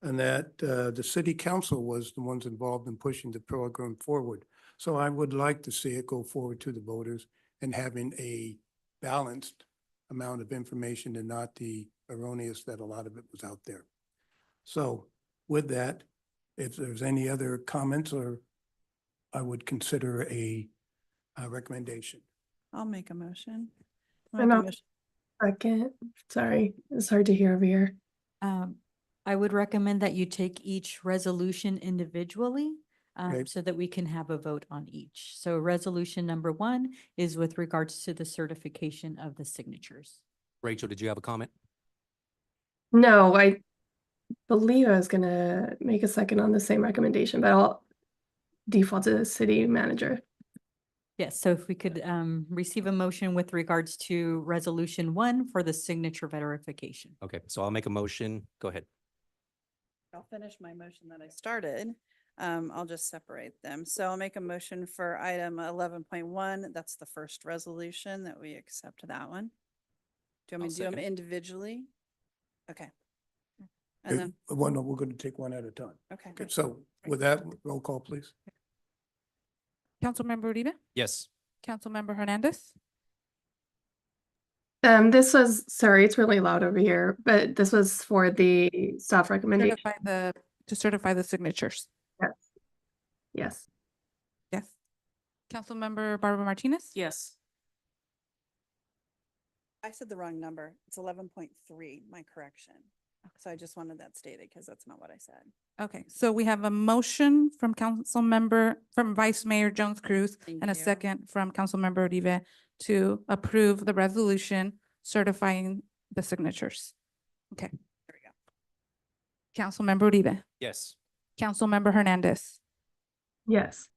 D: And that the city council was the ones involved in pushing the program forward. So I would like to see it go forward to the voters and having a balanced amount of information and not the erroneous that a lot of it was out there. So with that, if there's any other comments, or I would consider a recommendation.
C: I'll make a motion.
E: And I'll second, sorry, it's hard to hear over here.
A: I would recommend that you take each resolution individually,
D: Okay.
A: so that we can have a vote on each. So resolution number 1 is with regards to the certification of the signatures.
J: Rachel, did you have a comment?
E: No, I believe I was gonna make a second on the same recommendation, but I'll default to the city manager.
A: Yes, so if we could receive a motion with regards to resolution 1 for the signature verification.
J: Okay, so I'll make a motion. Go ahead.
C: I'll finish my motion that I started. I'll just separate them. So I'll make a motion for item 11.1. That's the first resolution that we accept that one. Do you want me
J: I'll
C: to do them
J: second.
C: individually? Okay. And then,
D: Well, no, we're going to take one at a time.
C: okay.
D: Okay, so with that, roll call, please.
P: Councilmember Uribe,
J: Yes.
P: Councilmember Hernandez,
E: This was, sorry, it's really loud over here, but this was for the staff recommendation.
P: to certify the signatures.
E: Yes.
P: Yes. Councilmember Barbara Martinez?
G: Yes.
C: I said the wrong number. It's 11.3, my correction. So I just wanted that stated because that's not what I said.
P: Okay, so we have a motion from from Vice Mayor Jones Cruz
C: Thank
P: and a
C: you.
P: second from Councilmember Uribe to approve the resolution certifying the signatures. Okay.
C: There we go.
P: Councilmember Uribe,
J: Yes.
P: Councilmember Hernandez,
E: Yes.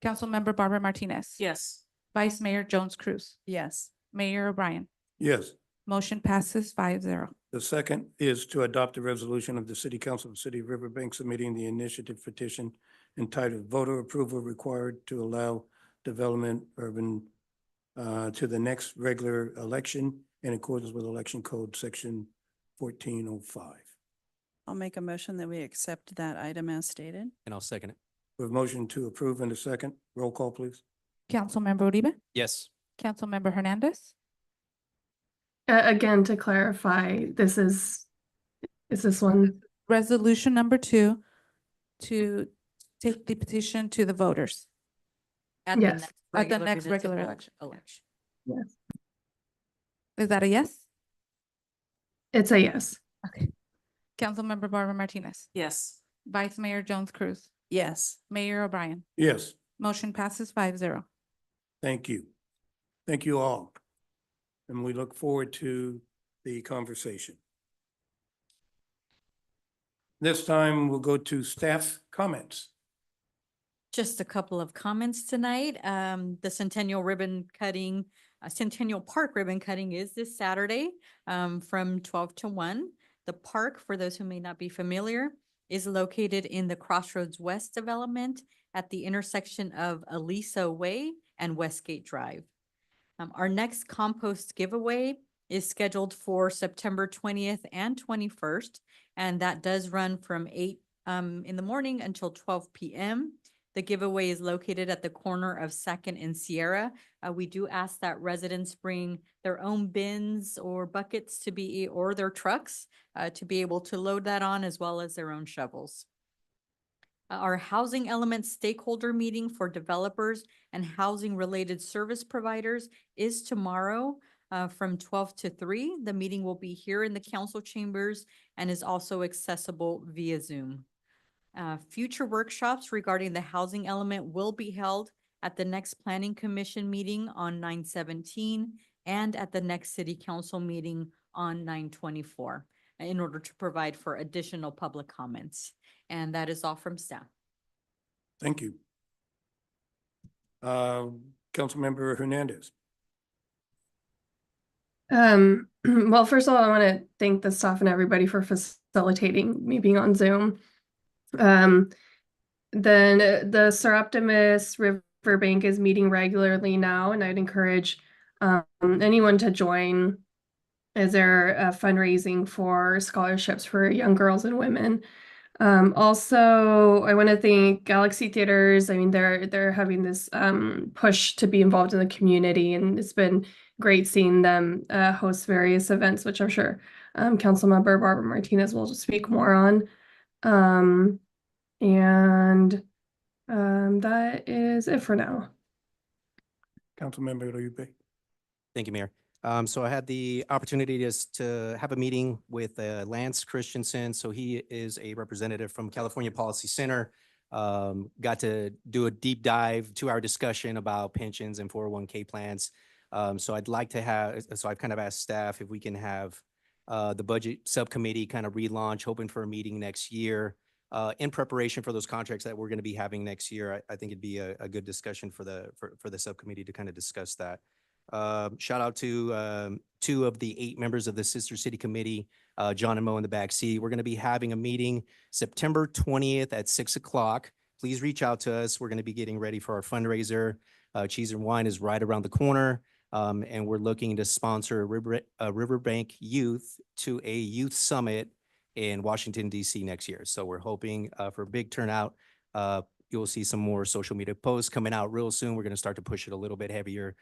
P: Councilmember Barbara Martinez.
G: Yes.
P: Vice Mayor Jones Cruz,
C: Yes.
P: Mayor O'Brien.
D: Yes.
P: Motion passes 5-0.
D: The second is to adopt a resolution of the City Council of the City of Riverbank submitting the initiative petition entitled Voter Approval Required to Allow Development Urban to the next regular election in accordance with Election Code Section 1405.
C: I'll make a motion that we accept that item as stated.
J: And I'll second it.
D: With motion to approve in a second, roll call, please.
P: Councilmember Uribe,
J: Yes.
P: Councilmember Hernandez,
E: Again, to clarify, is this one?
P: resolution number 2 to take the petition to the voters
A: At the
E: Yes.
A: next
P: at the
A: regular
P: next regular
A: municipal
P: election.
E: Yes.
P: Is that a yes?
E: It's a yes.
P: Okay. Councilmember Barbara Martinez,
G: Yes.
P: Vice Mayor Jones Cruz,
C: Yes.
P: Mayor O'Brien.
D: Yes,
P: Motion passes 5-0.
D: thank you. Thank you all. And we look forward to the conversation. This time we'll go to staff comments.
A: Just a couple of comments tonight. The Centennial Centennial Park ribbon cutting is this Saturday from 12 to 1. The park, for those who may not be familiar, is located in the Crossroads West development at the intersection of Aliso Way and Westgate Drive. Our next compost giveaway is scheduled for September 20th and 21st, and that does run from 8 in the morning until 12 p.m. The giveaway is located at the corner of 2nd and Sierra. We do ask that residents bring their own bins or buckets or their trucks to be able to load that on, as well as their own shovels. Our housing element stakeholder meeting for developers and housing related service providers is tomorrow from 12 to 3. The meeting will be here in the council chambers and is also accessible via Zoom. Future workshops regarding the housing element will be held at the next Planning Commission meeting on 9/17 and at the next City Council meeting on 9/24 in order to provide for additional public comments. And that is all from staff.
D: Thank you. Councilmember Hernandez.
E: Well, first of all, I want to thank the staff and everybody for facilitating me being on Zoom. Then the Sir Optimus Riverbank is meeting regularly now, and I'd encourage anyone to join as they're fundraising for scholarships for young girls and women. Also, I want to thank Galaxy Theaters. I mean, they're having this push to be involved in the community, and it's been great seeing them host various events, which I'm sure Councilmember Barbara Martinez will speak more on. That is it for now.
D: Councilmember Uribe.
J: Thank you, Mayor. So I had the opportunity to have a meeting with Lance Christensen. So he is a representative from California Policy Center. Got to do a deep dive, 2-hour discussion about pensions and 401k plans. So I'd like to have, so I've kind of asked staff if we can have the budget subcommittee kind of relaunch, hoping for a meeting next year in preparation for those contracts that we're going to be having next year. I think it'd be a good discussion for the subcommittee to kind of discuss that. Shout out to 2 of the 8 members of the Sister City Committee, John and Mo in the back seat. We're going to be having a meeting September 20th at 6 o'clock. Please reach out to us. We're going to be getting ready for our fundraiser. Cheese and Wine is right around the corner. And we're looking to sponsor Riverbank youth to a youth summit in Washington, D.C. next year. So we're hoping for a big turnout. You'll see some more social media posts coming out real soon. We're going to start to push it a little bit heavier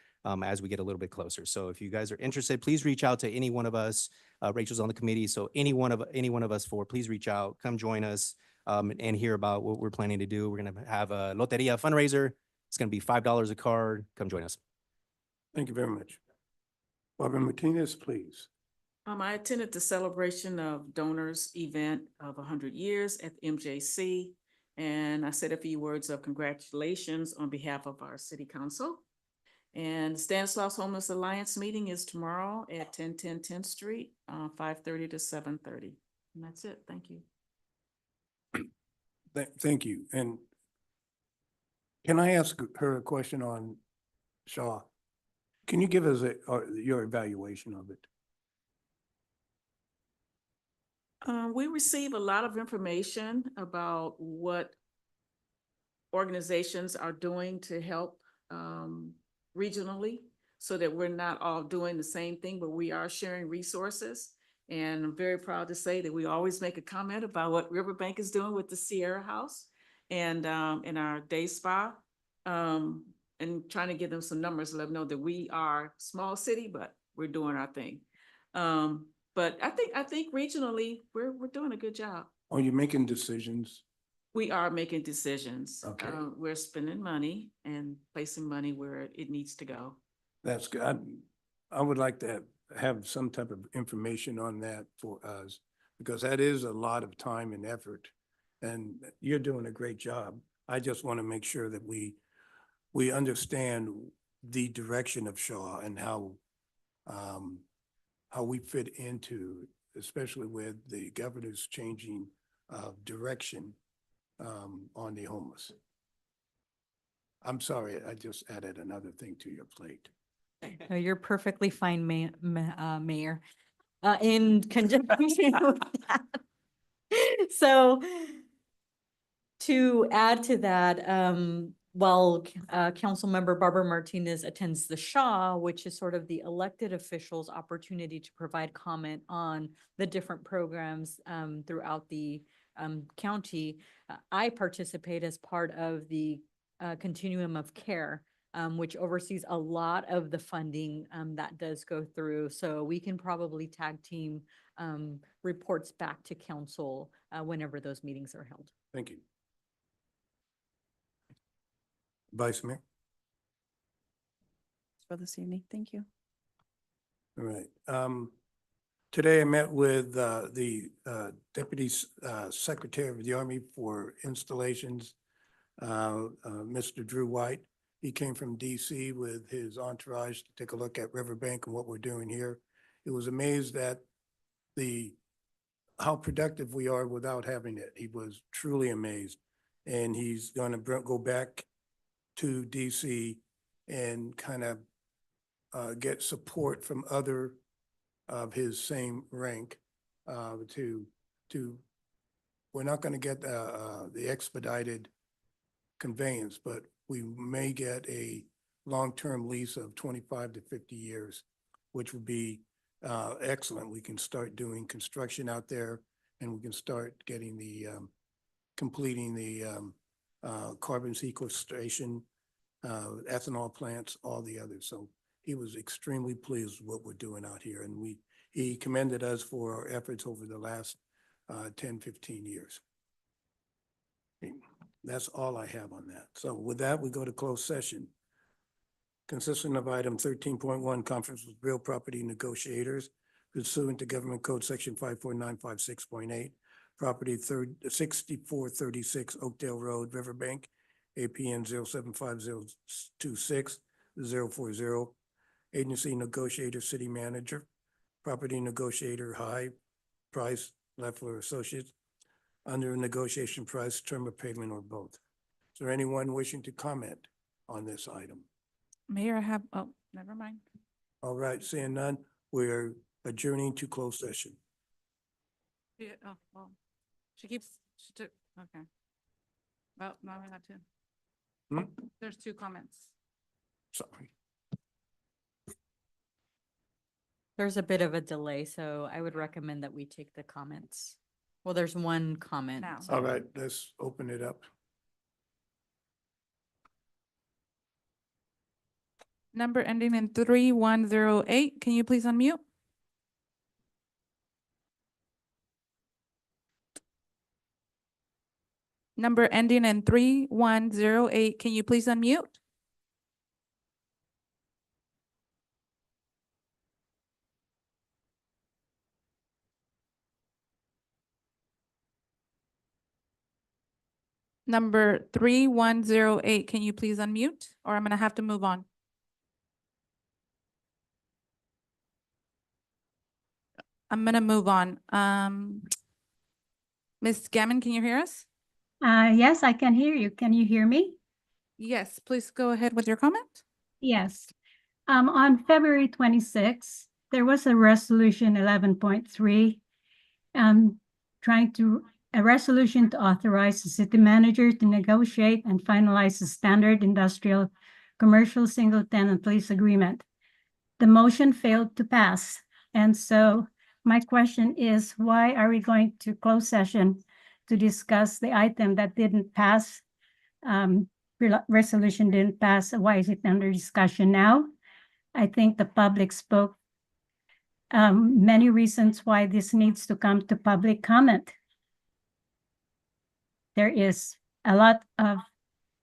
J: as we get a little bit closer. So if you guys are interested, please reach out to any one of us. Rachel's on the committee, so any one of us 4, please reach out, come join us and hear about what we're planning to do. We're going to have a Loteria fundraiser. It's going to be $5 a card. Come join us.
D: Thank you very much. Barbara Martinez, please.
B: I attended the celebration of donors event of 100 years at the MJC, and I said a few words of congratulations on behalf of our city council. And Stanislaus Homeless Alliance meeting is tomorrow at 1010 10th Street, 5:30 to 7:30. And that's it. Thank you.
D: Thank you. And can I ask her a question on Shaw? Can you give us your evaluation of it?
B: We receive a lot of information about what organizations are doing to help regionally, so that we're not all doing the same thing, but we are sharing resources. And I'm very proud to say that we always make a comment about what Riverbank is doing with the Sierra House and in our day spa, and trying to give them some numbers to let them know that we are a small city, but we're doing our thing. But I think regionally we're doing a good job.
D: Are you making decisions?
B: We are making decisions.
D: Okay.
B: We're spending money and placing money where it needs to go.
D: That's good. I would like to have some type of information on that for us, because that is a lot of time and effort, and you're doing a great job. I just want to make sure that we understand the direction of Shaw and how we fit into, especially with the governor's changing direction on the homeless. I'm sorry, I just added another thing to your plate.
A: No, you're perfectly fine, Mayor. In conjunction with that. So to add to that, while Councilmember Barbara Martinez attends the Shaw, which is sort of the elected officials' opportunity to provide comment on the different programs throughout the county, I participate as part of the Continuum of Care, which oversees a lot of the funding that does go through. So we can probably tag team reports back to council whenever those meetings are held.
D: Thank you. Vice Mayor.
C: For this evening, thank you.
D: All right. Today I met with the Deputy Secretary of the Army for Installations, Mr. Drew White. He came from DC with his entourage to take a look at Riverbank and what we're doing here. He was amazed at how productive we are without having it. He was truly amazed. And he's gonna go back to DC and kind of get support from other of his same rank we're not gonna get the expedited conveyance, but we may get a long-term lease of 25 to 50 years, which would be excellent. We can start doing construction out there, and we can start getting completing the carbon sequestration, ethanol plants, all the others. So he was extremely pleased with what we're doing out here, and he commended us for our efforts over the last 10, 15 years. That's all I have on that. So with that, we go to closed session. consisting of item 13.1, conference with real property negotiators pursuant to Government Code Section 54956.8, property 6436 Oakdale Road, Riverbank, APN 075026 agency negotiator, city manager, property negotiator, High Price, Leffler Associates, under negotiation price, term of payment, or both. Is there anyone wishing to comment on this item?
P: Mayor, I have, oh, never mind.
D: All right, seeing none, we're adjourning to closed session.
P: Yeah, oh, well, she took, okay. Well, now I got two.
D: Hmm?
P: There's two comments.
D: Sorry.
A: There's a bit of a delay, so I would recommend that we take the comments. Well, there's one comment.
P: Now.
A: so-
D: All right, let's open it up.
P: Number ending in 3108, can you please unmute? Number ending in 3108, can you please unmute? Number 3108, can you please unmute? Or I'm gonna have to move on. I'm gonna move on. Ms. Gammon, can you hear us?
T: Yes, I can hear you. Can you hear me?
P: Yes, please go ahead with your comment.
T: Yes. On February 26th, there was a resolution 11.3, a resolution to authorize the city manager to negotiate and finalize the standard industrial commercial single tenant lease agreement. The motion failed to pass. And so my question is, why are we going to close session to discuss the item that didn't pass? Resolution didn't pass. Why is it under discussion now? I think the public spoke many reasons why this needs to come to public comment. There is a lot of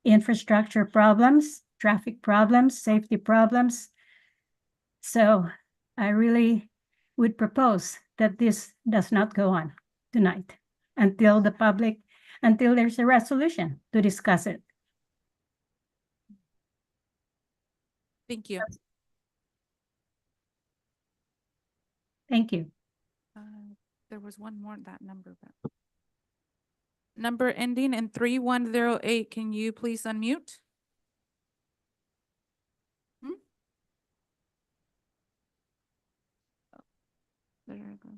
T: infrastructure problems, traffic problems, safety problems. So I really would propose that this does not go on tonight until there's a resolution to discuss it.
P: Thank you.
T: Thank you.
P: There was one more, that number. Number ending in 3108, can you please unmute? There I go.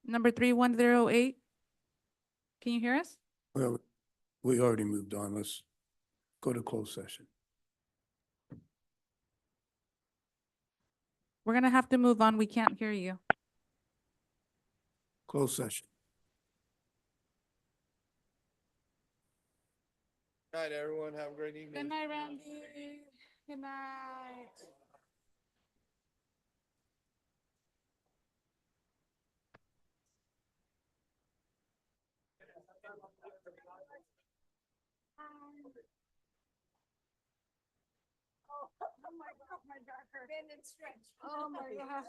P: Number 3108, can you hear us?
D: Well, we already moved on. Let's go to closed session.
P: We're gonna have to move on. We can't hear you.
D: Closed session.
F: Good night, everyone. Have a great evening.
P: Good night, Randy. Good night.
B: My God, bend and stretch. Oh, my gosh.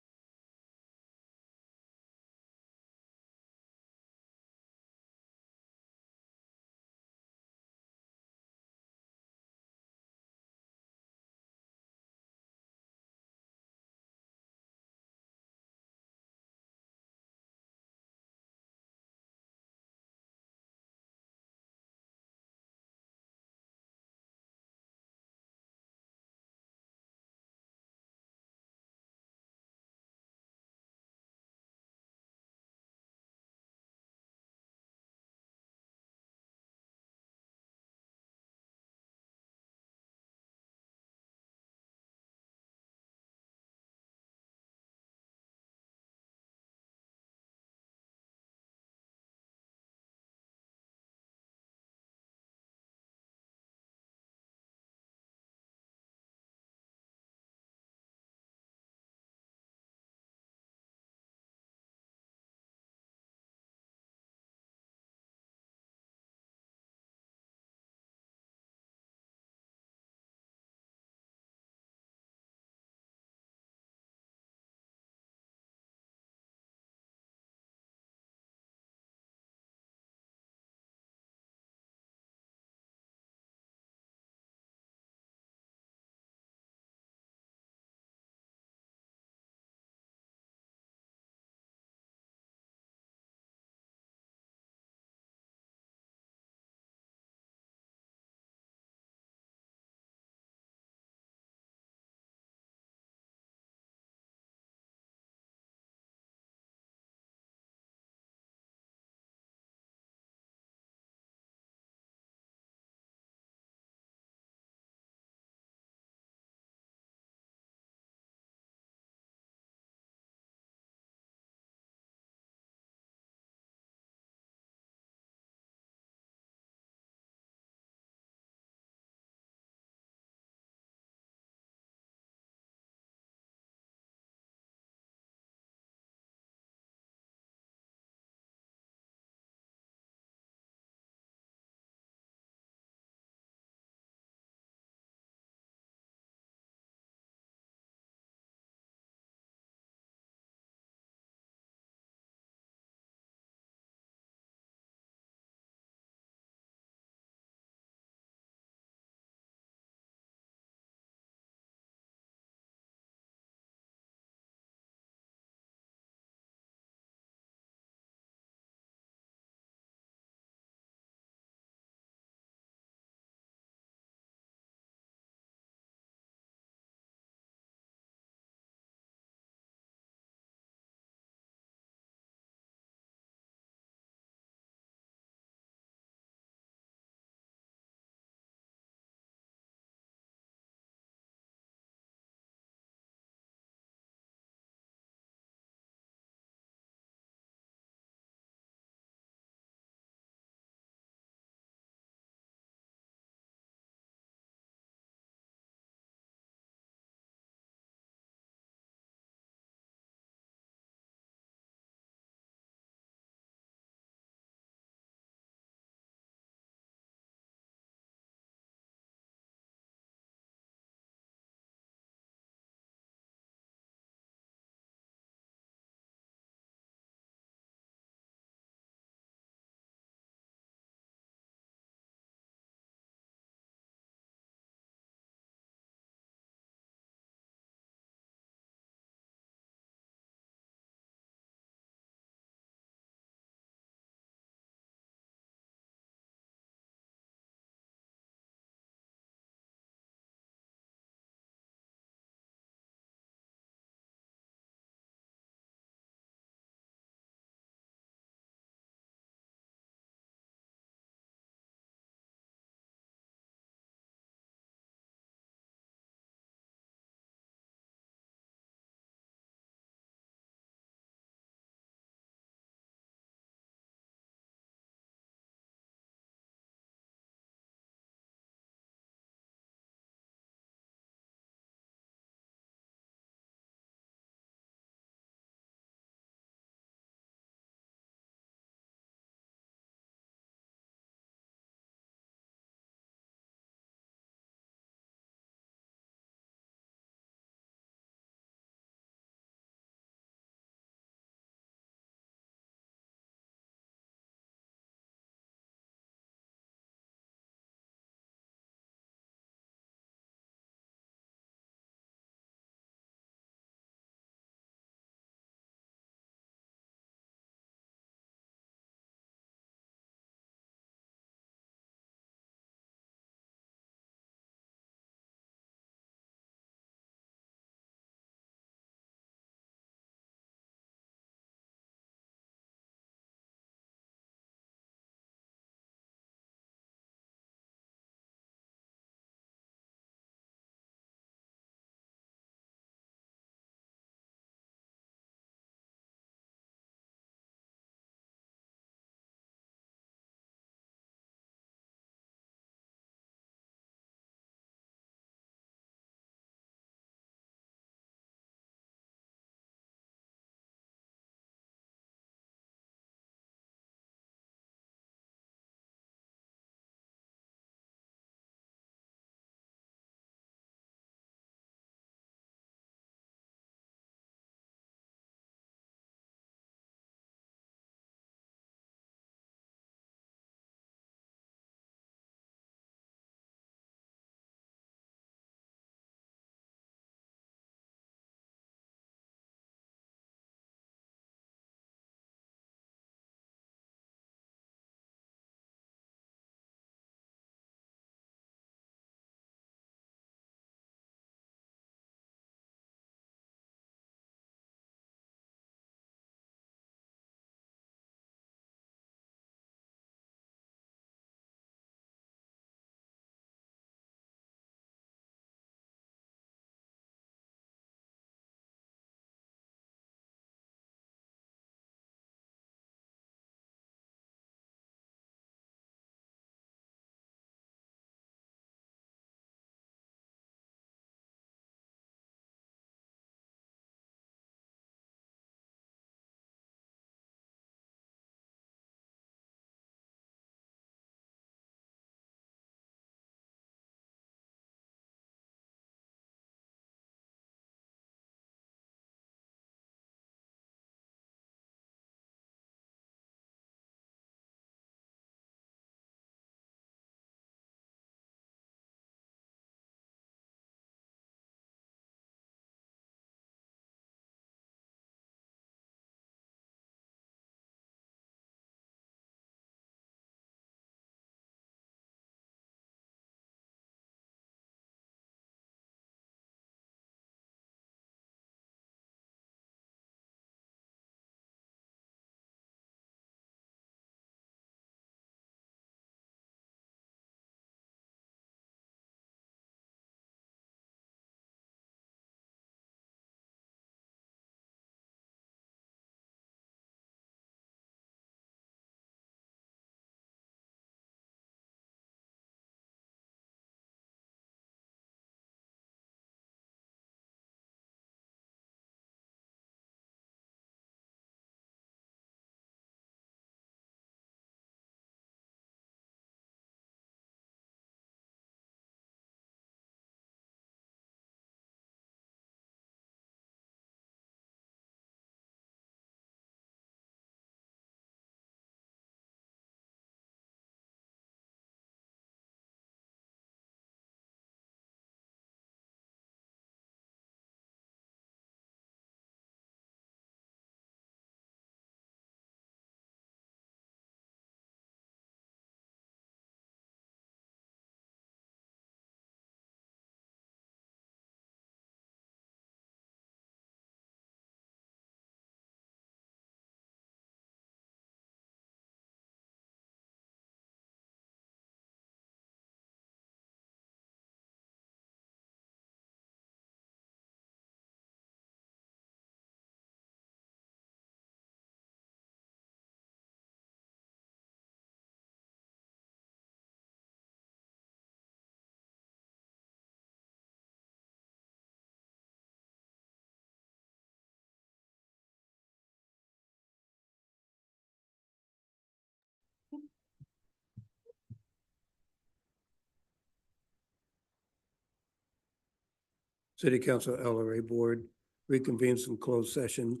D: City Council LRA Board reconvenes from closed session.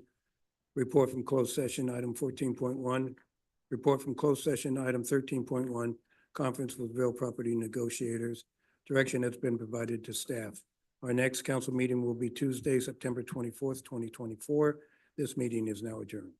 D: Report from closed session, item 14.1. Report from closed session, item 13.1. Conference with real property negotiators. Direction has been provided to staff. Our next council meeting will be Tuesday, September 24th, 2024. This meeting is now adjourned.